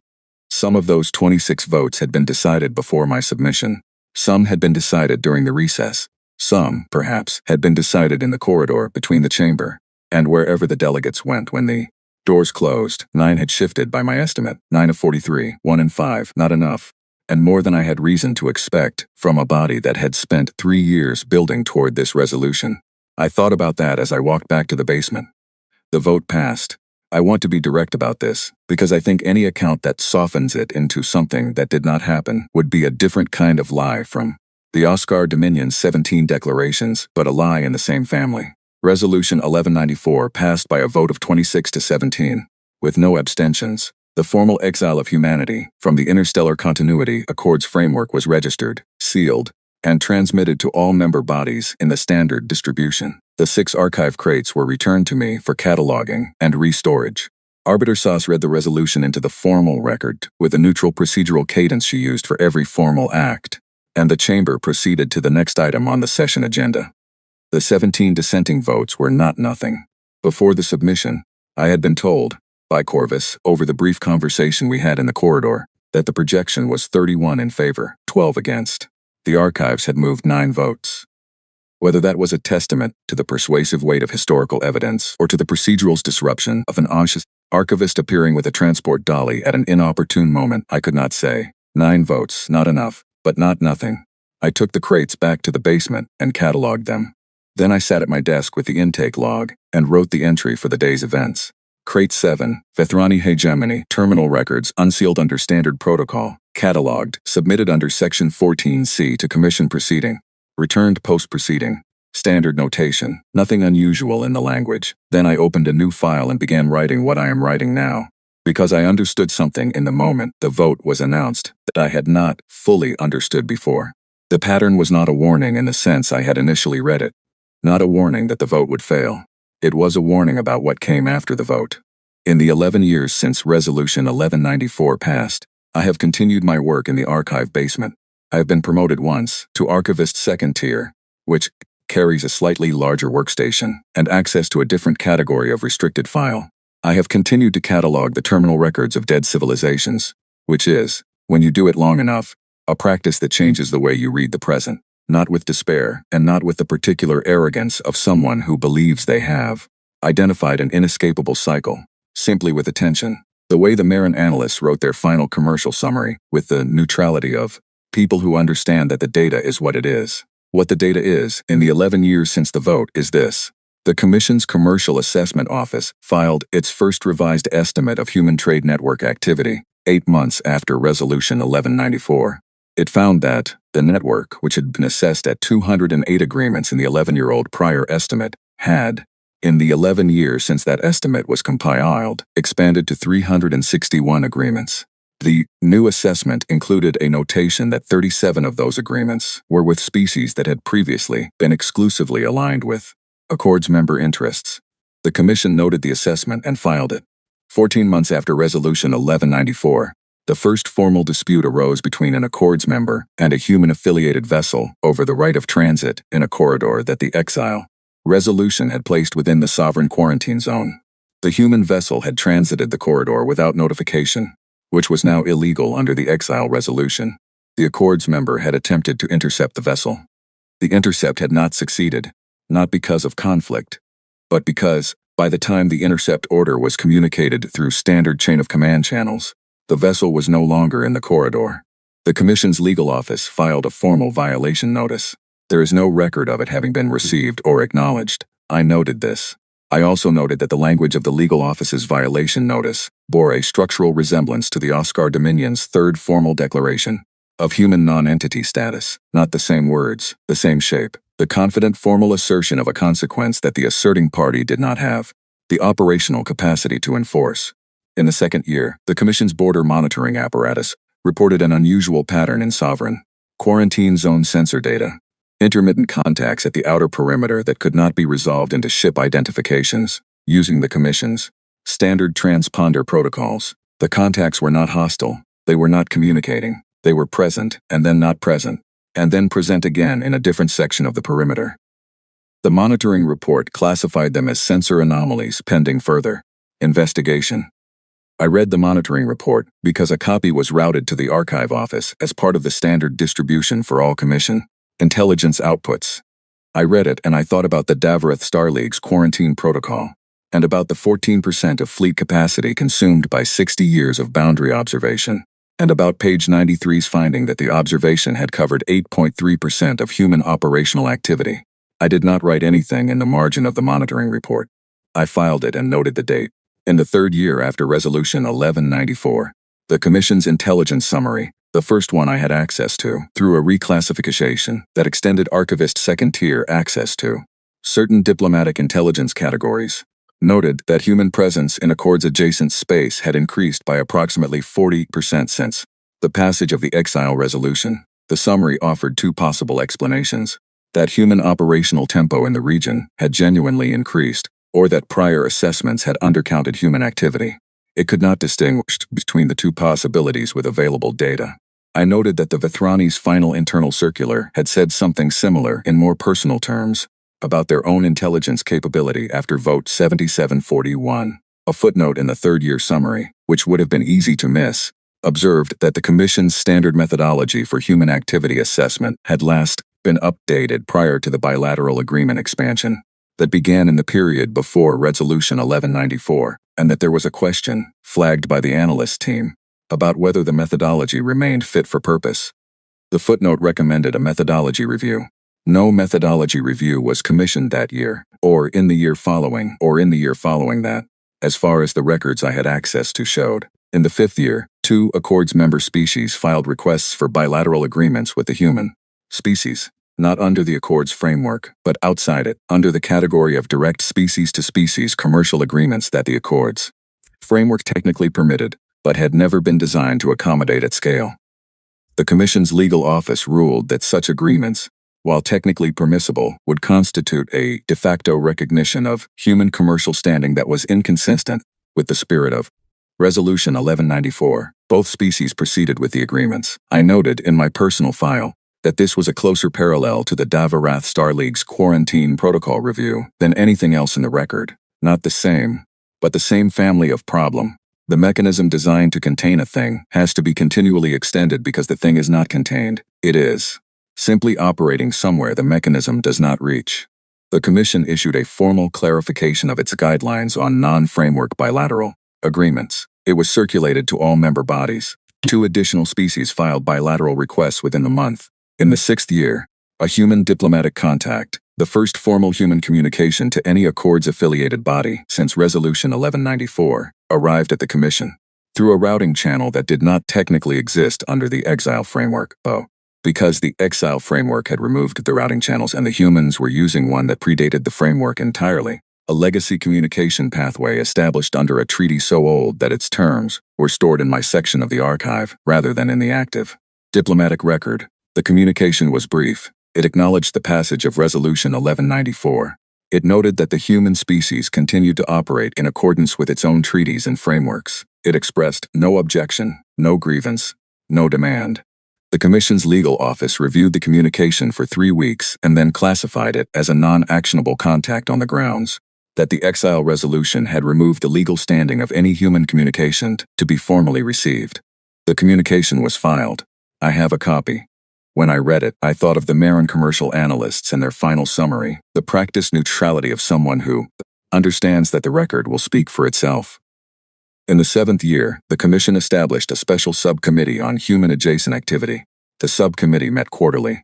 Some of those 26 votes had been decided before my submission. Some had been decided during the recess. Some, perhaps, had been decided in the corridor between the chamber and wherever the delegates went when the doors closed. 9 had shifted by my estimate. 9 of 43, 1 in 5, not enough, and more than I had reason to expect from a body that had spent 3 years building toward this resolution. I thought about that as I walked back to the basement. The vote passed. I want to be direct about this, because I think any account that softens it into something that did not happen would be a different kind of lie from the Oscar Dominion's 17 declarations, but a lie in the same family. Resolution 1194 passed by a vote of 26 to 17, with no abstentions. The formal exile of humanity from the Interstellar Continuity Accords framework was registered, sealed, and transmitted to all member bodies in the standard distribution. The 6 archive crates were returned to me for cataloging and restorage. Arbiter Sauce read the resolution into the formal record with a neutral procedural cadence she used for every formal act, and the chamber proceeded to the next item on the session agenda. The 17 dissenting votes were not nothing. Before the submission, I had been told, by Corvus, over the brief conversation we had in the corridor, that the projection was 31 in favor, 12 against. The archives had moved 9 votes. Whether that was a testament to the persuasive weight of historical evidence or to the procedural's disruption of an archivist appearing with a transport dolly at an inopportune moment, I could not say. 9 votes, not enough, but not nothing. I took the crates back to the basement and cataloged them. Then I sat at my desk with the intake log and wrote the entry for the day's events. Crate 7, Vethrani Hegemony, Terminal Records, unsealed under Standard Protocol, cataloged, submitted under Section 14C to Commission Proceeding, returned post-proceeding. Standard notation, nothing unusual in the language. Then I opened a new file and began writing what I am writing now. Because I understood something in the moment the vote was announced that I had not fully understood before. The pattern was not a warning in the sense I had initially read it. Not a warning that the vote would fail. It was a warning about what came after the vote. In the 11 years since Resolution 1194 passed, I have continued my work in the archive basement. I have been promoted once to Archivist Second Tier, which carries a slightly larger workstation and access to a different category of restricted file. I have continued to catalog the terminal records of dead civilizations, which is, when you do it long enough, a practice that changes the way you read the present. Not with despair, and not with the particular arrogance of someone who believes they have identified an inescapable cycle, simply with attention, the way the Marin analysts wrote their final commercial summary, with the neutrality of people who understand that the data is what it is. What the data is, in the 11 years since the vote, is this. The Commission's Commercial Assessment Office filed its first revised estimate of human trade network activity, 8 months after Resolution 1194. It found that the network, which had been assessed at 208 agreements in the 11-year-old prior estimate, had, in the 11 years since that estimate was compiled, expanded to 361 agreements. The new assessment included a notation that 37 of those agreements were with species that had previously been exclusively aligned with Accords member interests. The Commission noted the assessment and filed it. 14 months after Resolution 1194, the first formal dispute arose between an Accords member and a human-affiliated vessel over the right of transit in a corridor that the exile resolution had placed within the sovereign quarantine zone. The human vessel had transited the corridor without notification, which was now illegal under the exile resolution. The Accords member had attempted to intercept the vessel. The intercept had not succeeded, not because of conflict, but because, by the time the intercept order was communicated through standard chain of command channels, the vessel was no longer in the corridor. The Commission's legal office filed a formal violation notice. There is no record of it having been received or acknowledged. I noted this. I also noted that the language of the legal office's violation notice bore a structural resemblance to the Oscar Dominion's third formal declaration of human non-entity status, not the same words, the same shape, the confident formal assertion of a consequence that the asserting party did not have the operational capacity to enforce. In the second year, the Commission's border monitoring apparatus reported an unusual pattern in sovereign quarantine zone sensor data. Intermittent contacts at the outer perimeter that could not be resolved into ship identifications, using the Commission's standard transponder protocols. The contacts were not hostile, they were not communicating, they were present and then not present, and then present again in a different section of the perimeter. The monitoring report classified them as sensor anomalies pending further investigation. I read the monitoring report because a copy was routed to the archive office as part of the standard distribution for all Commission intelligence outputs. I read it and I thought about the Davrath Star League's quarantine protocol, and about the 14% of fleet capacity consumed by 60 years of boundary observation, and about page 93's finding that the observation had covered 8.3% of human operational activity. I did not write anything in the margin of the monitoring report. I filed it and noted the date. In the third year after Resolution 1194, the Commission's intelligence summary, the first one I had access to, through a reclassification that extended Archivist Second Tier access to certain diplomatic intelligence categories. Noted that human presence in Accord's adjacent space had increased by approximately 40% since the passage of the exile resolution. The summary offered two possible explanations: that human operational tempo in the region had genuinely increased, or that prior assessments had undercounted human activity. It could not distinguish between the two possibilities with available data. I noted that the Vithrani's final internal circular had said something similar in more personal terms about their own intelligence capability after Vote 7741. A footnote in the third-year summary, which would have been easy to miss, observed that the Commission's standard methodology for human activity assessment had last been updated prior to the bilateral agreement expansion that began in the period before Resolution 1194, and that there was a question, flagged by the analyst team, about whether the methodology remained fit for purpose. The footnote recommended a methodology review. No methodology review was commissioned that year, or in the year following that, as far as the records I had access to showed. In the fifth year, 2 Accords member species filed requests for bilateral agreements with the human species, not under the Accords framework, but outside it, under the category of direct species-to-species commercial agreements that the Accords framework technically permitted, but had never been designed to accommodate at scale. The Commission's legal office ruled that such agreements, while technically permissible, would constitute a de facto recognition of human commercial standing that was inconsistent with the spirit of Resolution 1194. Both species proceeded with the agreements. I noted in my personal file that this was a closer parallel to the Davarath Star League's quarantine protocol review than anything else in the record. Not the same, but the same family of problem. The mechanism designed to contain a thing has to be continually extended because the thing is not contained. It is simply operating somewhere the mechanism does not reach. The Commission issued a formal clarification of its guidelines on non-framework bilateral agreements. It was circulated to all member bodies. 2 additional species filed bilateral requests within the month. In the 6th year, a human diplomatic contact, the first formal human communication to any Accords-affiliated body since Resolution 1194, arrived at the Commission through a routing channel that did not technically exist under the exile framework. Because the exile framework had removed the routing channels and the humans were using one that predated the framework entirely, a legacy communication pathway established under a treaty so old that its terms were stored in my section of the archive rather than in the active diplomatic record. The communication was brief. It acknowledged the passage of Resolution 1194. It noted that the human species continued to operate in accordance with its own treaties and frameworks. It expressed no objection, no grievance, no demand. The Commission's legal office reviewed the communication for 3 weeks and then classified it as a non-actionable contact on the grounds that the exile resolution had removed the legal standing of any human communication to be formally received. The communication was filed. I have a copy. When I read it, I thought of the Marin commercial analysts and their final summary, the practiced neutrality of someone who understands that the record will speak for itself. In the 7th year, the Commission established a special subcommittee on human adjacent activity. The subcommittee met quarterly.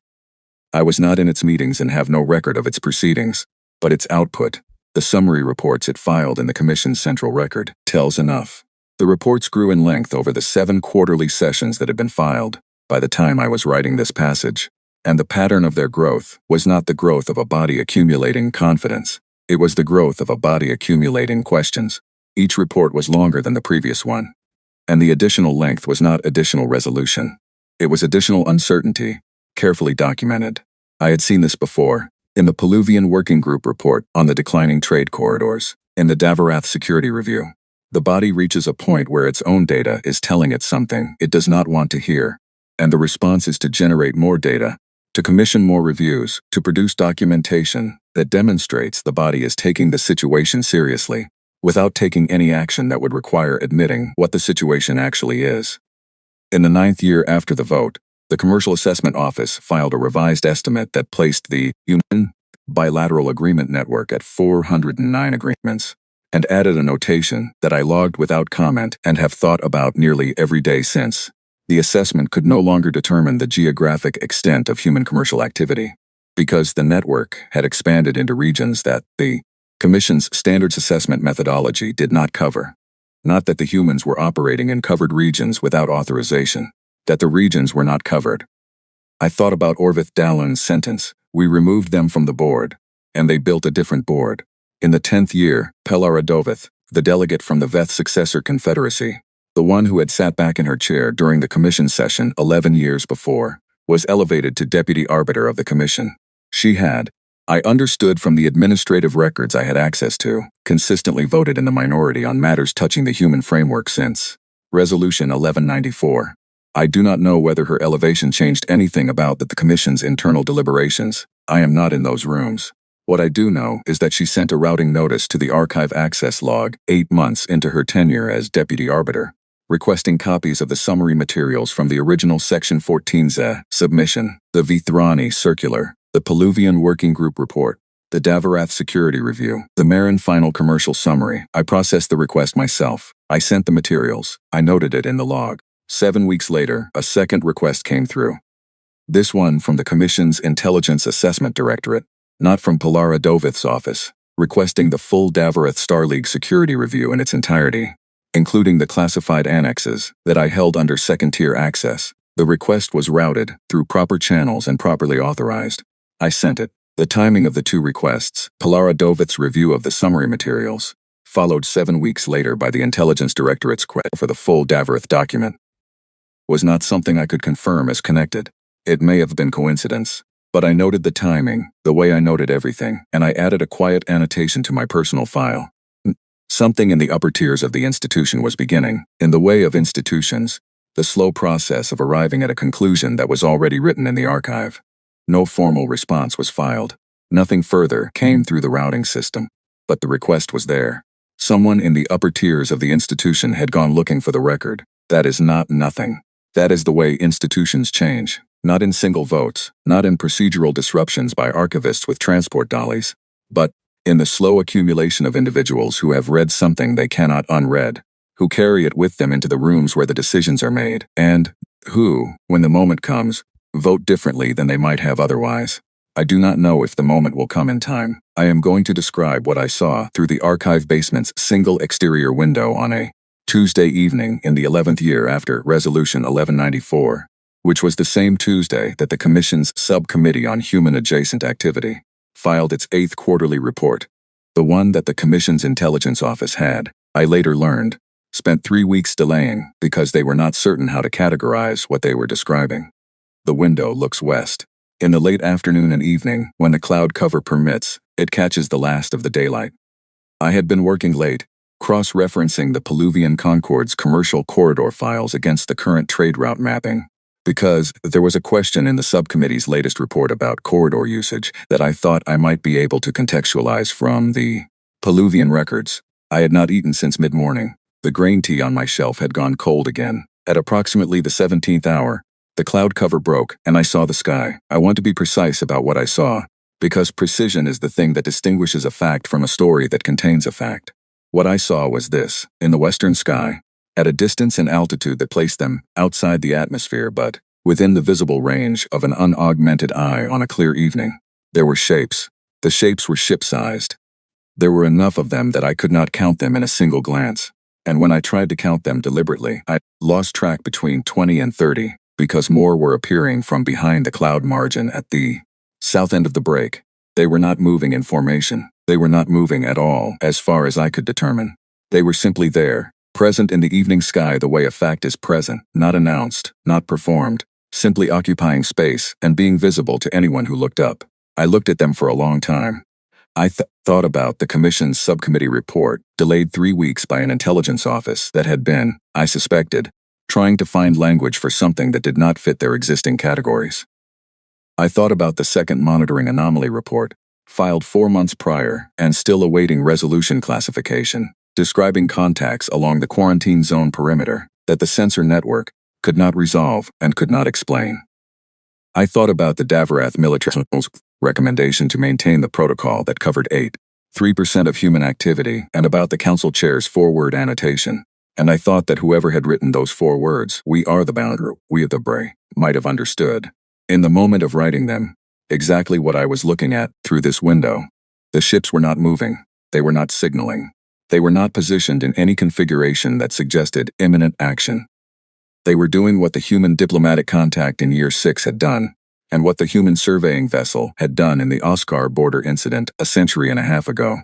I was not in its meetings and have no record of its proceedings, but its output, the summary reports it filed in the Commission's central record, tells enough. The reports grew in length over the 7 quarterly sessions that had been filed by the time I was writing this passage, and the pattern of their growth was not the growth of a body accumulating confidence. It was the growth of a body accumulating questions. Each report was longer than the previous one, and the additional length was not additional resolution. It was additional uncertainty, carefully documented. I had seen this before, in the Peluvian Working Group report on the declining trade corridors, in the Davarath Security Review. The body reaches a point where its own data is telling it something it does not want to hear, and the response is to generate more data, to commission more reviews, to produce documentation that demonstrates the body is taking the situation seriously, without taking any action that would require admitting what the situation actually is. In the 9th year after the vote, the Commercial Assessment Office filed a revised estimate that placed the human bilateral agreement network at 409 agreements, and added a notation that I logged without comment and have thought about nearly every day since. The assessment could no longer determine the geographic extent of human commercial activity, because the network had expanded into regions that the Commission's standards assessment methodology did not cover. Not that the humans were operating in covered regions without authorization, that the regions were not covered. I thought about Orvith Dallon's sentence, "We removed them from the board." and they built a different board. In the 10th year, Pelara Doveth, the delegate from the Veth Successor Confederacy, the one who had sat back in her chair during the commission session 11 years before, was elevated to deputy arbiter of the commission. She had, I understood from the administrative records I had access to, consistently voted in the minority on matters touching the human framework since Resolution 1194. I do not know whether her elevation changed anything about the commission's internal deliberations. I am not in those rooms. What I do know is that she sent a routing notice to the archive access log 8 months into her tenure as deputy arbiter, requesting copies of the summary materials from the original Section 14Z submission, the Vithrani Circular, the Peluvian Working Group Report, the Davarath Security Review, the Marin Final Commercial Summary. I processed the request myself. I sent the materials. I noted it in the log. 7 weeks later, a second request came through. This one from the Commission's Intelligence Assessment Directorate, not from Pelara Doveth's office, requesting the full Davarath Star League security review in its entirety, including the classified annexes that I held under second-tier access. The request was routed through proper channels and properly authorized. I sent it. The timing of the two requests, Pelara Doveth's review of the summary materials, followed 7 weeks later by the Intelligence Directorate's request for the full Davarath document, was not something I could confirm as connected. It may have been coincidence, but I noted the timing, the way I noted everything, and I added a quiet annotation to my personal file. Something in the upper tiers of the institution was beginning. In the way of institutions, the slow process of arriving at a conclusion that was already written in the archive. No formal response was filed. Nothing further came through the routing system, but the request was there. Someone in the upper tiers of the institution had gone looking for the record. That is not nothing. That is the way institutions change. Not in single votes, not in procedural disruptions by archivists with transport dollies, but in the slow accumulation of individuals who have read something they cannot unread, who carry it with them into the rooms where the decisions are made, and who, when the moment comes, vote differently than they might have otherwise. I do not know if the moment will come in time. I am going to describe what I saw through the archive basement's single exterior window on a Tuesday evening in the 11th year after Resolution 1194, which was the same Tuesday that the Commission's Subcommittee on Human Adjacent Activity filed its 8th quarterly report, the one that the Commission's Intelligence Office had, I later learned, spent 3 weeks delaying because they were not certain how to categorize what they were describing. The window looks west. In the late afternoon and evening, when the cloud cover permits, it catches the last of the daylight. I had been working late, cross-referencing the Peluvian Concord's commercial corridor files against the current trade route mapping, because there was a question in the subcommittee's latest report about corridor usage that I thought I might be able to contextualize from the Peluvian records. I had not eaten since mid-morning. The grain tea on my shelf had gone cold again. At approximately the 17th hour, the cloud cover broke, and I saw the sky. I want to be precise about what I saw, because precision is the thing that distinguishes a fact from a story that contains a fact. What I saw was this: in the western sky, at a distance and altitude that placed them outside the atmosphere but within the visible range of an unaugmented eye on a clear evening, there were shapes. The shapes were ship-sized. There were enough of them that I could not count them in a single glance, and when I tried to count them deliberately, I lost track between 20 and 30, because more were appearing from behind the cloud margin at the south end of the break. They were not moving in formation. They were not moving at all, as far as I could determine. They were simply there, present in the evening sky the way a fact is present, not announced, not performed, simply occupying space and being visible to anyone who looked up. I looked at them for a long time. I thought about the Commission's subcommittee report, delayed 3 weeks by an intelligence office that had been, I suspected, trying to find language for something that did not fit their existing categories. I thought about the second monitoring anomaly report, filed 4 months prior and still awaiting resolution classification, describing contacts along the quarantine zone perimeter that the sensor network could not resolve and could not explain. I thought about the Davarath military's recommendation to maintain the protocol that covered 3% of human activity, and about the council chair's 4-word annotation. And I thought that whoever had written those 4 words, "We are the boundary, we are the bray," might have understood, in the moment of writing them, exactly what I was looking at through this window. The ships were not moving. They were not signaling. They were not positioned in any configuration that suggested imminent action. They were doing what the human diplomatic contact in year 6 had done, and what the human surveying vessel had done in the Oscar border incident a century and a half ago.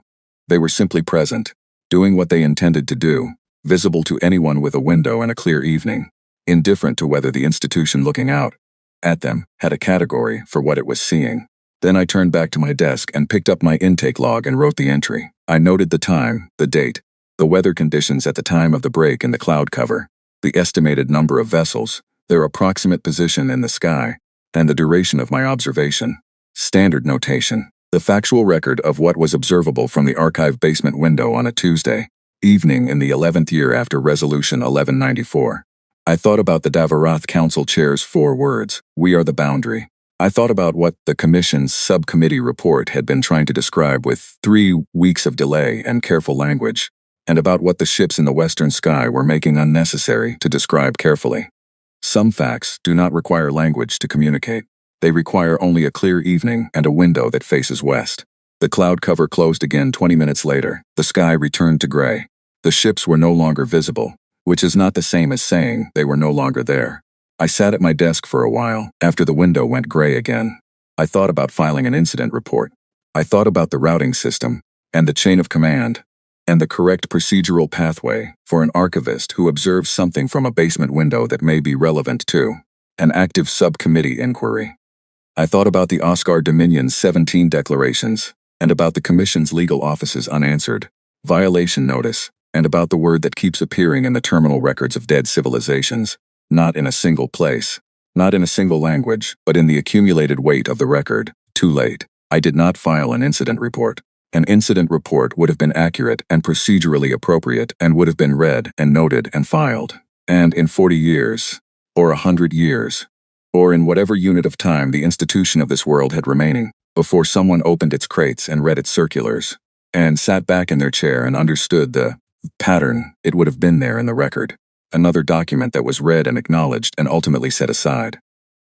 They were simply present, doing what they intended to do, visible to anyone with a window and a clear evening, indifferent to whether the institution looking out at them had a category for what it was seeing. Then I turned back to my desk and picked up my intake log and wrote the entry. I noted the time, the date, the weather conditions at the time of the break in the cloud cover, the estimated number of vessels, their approximate position in the sky, and the duration of my observation. Standard notation. The factual record of what was observable from the archive basement window on a Tuesday evening in the 11th year after Resolution 1194. I thought about the Davarath Council Chair's 4 words, "We are the boundary." I thought about what the Commission's subcommittee report had been trying to describe with 3 weeks of delay and careful language, and about what the ships in the western sky were making unnecessary to describe carefully. Some facts do not require language to communicate. They require only a clear evening and a window that faces west. The cloud cover closed again 20 minutes later. The sky returned to gray. The ships were no longer visible, which is not the same as saying they were no longer there. I sat at my desk for a while after the window went gray again. I thought about filing an incident report. I thought about the routing system and the chain of command and the correct procedural pathway for an archivist who observes something from a basement window that may be relevant to an active subcommittee inquiry. I thought about the Oscar Dominion's 17 declarations and about the Commission's legal office's unanswered violation notice and about the word that keeps appearing in the terminal records of dead civilizations, not in a single place, not in a single language, but in the accumulated weight of the record. Too late. I did not file an incident report. An incident report would have been accurate and procedurally appropriate and would have been read and noted and filed. And in 40 years, or 100 years, or in whatever unit of time the institution of this world had remaining, before someone opened its crates and read its circulars, and sat back in their chair and understood the pattern, it would have been there in the record. Another document that was read and acknowledged and ultimately set aside.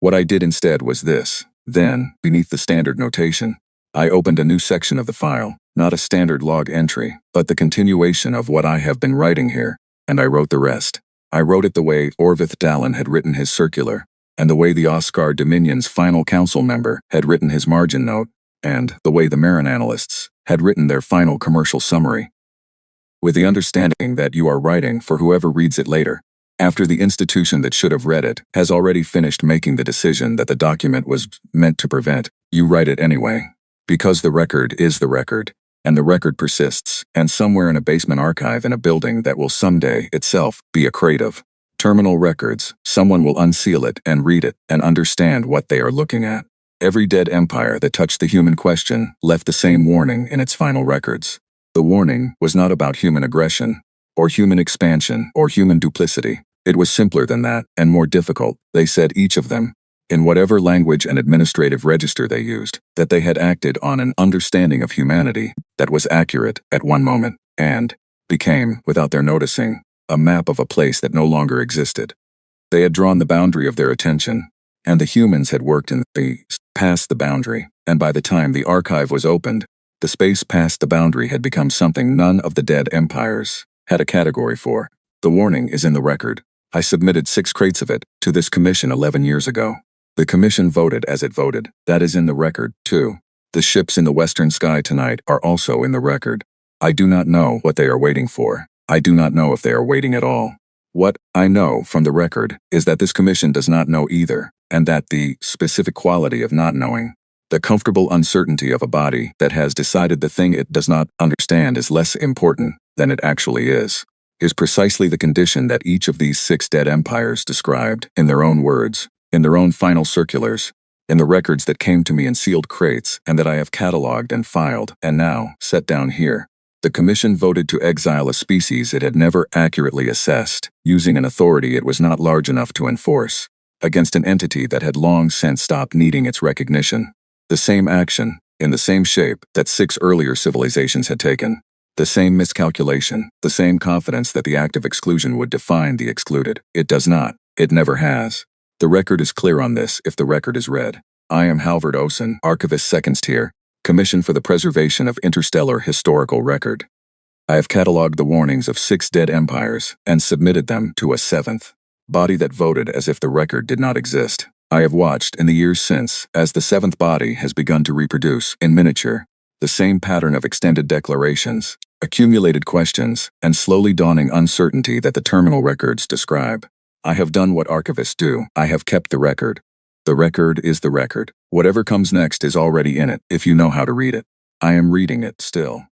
What I did instead was this. Then, beneath the standard notation, I opened a new section of the file, not a standard log entry, but the continuation of what I have been writing here, and I wrote the rest. I wrote it the way Orvith Dallin had written his circular, and the way the Oscar Dominion's final council member had written his margin note, and the way the Marin analysts had written their final commercial summary. With the understanding that you are writing for whoever reads it later, after the institution that should have read it has already finished making the decision that the document was meant to prevent, you write it anyway. Because the record is the record, and the record persists, and somewhere in a basement archive in a building that will someday itself be a crate of terminal records, someone will unseal it and read it and understand what they are looking at. Every dead empire that touched the human question left the same warning in its final records. The warning was not about human aggression, or human expansion, or human duplicity. It was simpler than that, and more difficult. They said, each of them, in whatever language and administrative register they used, that they had acted on an understanding of humanity that was accurate at one moment, and became, without their noticing, a map of a place that no longer existed. They had drawn the boundary of their attention, and the humans had worked in the past the boundary, and by the time the archive was opened, the space past the boundary had become something none of the dead empires had a category for. The warning is in the record. I submitted 6 crates of it to this commission 11 years ago. The commission voted as it voted. That is in the record, too. The ships in the western sky tonight are also in the record. I do not know what they are waiting for. I do not know if they are waiting at all. What I know from the record is that this commission does not know either, and that the specific quality of not knowing, the comfortable uncertainty of a body that has decided the thing it does not understand is less important than it actually is precisely the condition that each of these 6 dead empires described in their own words, in their own final circulars, in the records that came to me in sealed crates and that I have catalogued and filed and now set down here. The commission voted to exile a species it had never accurately assessed, using an authority it was not large enough to enforce, against an entity that had long since stopped needing its recognition. The same action, in the same shape that 6 earlier civilizations had taken. The same miscalculation, the same confidence that the act of exclusion would define the excluded. It does not. It never has. The record is clear on this if the record is read. I am Halvard Osen, Archivist 2nd Tier, Commission for the Preservation of Interstellar Historical Record. I have catalogued the warnings of 6 dead empires and submitted them to a 7th body that voted as if the record did not exist. I have watched in the years since, as the seventh body has begun to reproduce, in miniature, the same pattern of extended declarations, accumulated questions, and slowly dawning uncertainty that the terminal records describe. I have done what archivists do. I have kept the record. The record is the record. Whatever comes next is already in it, if you know how to read it. I am reading it still.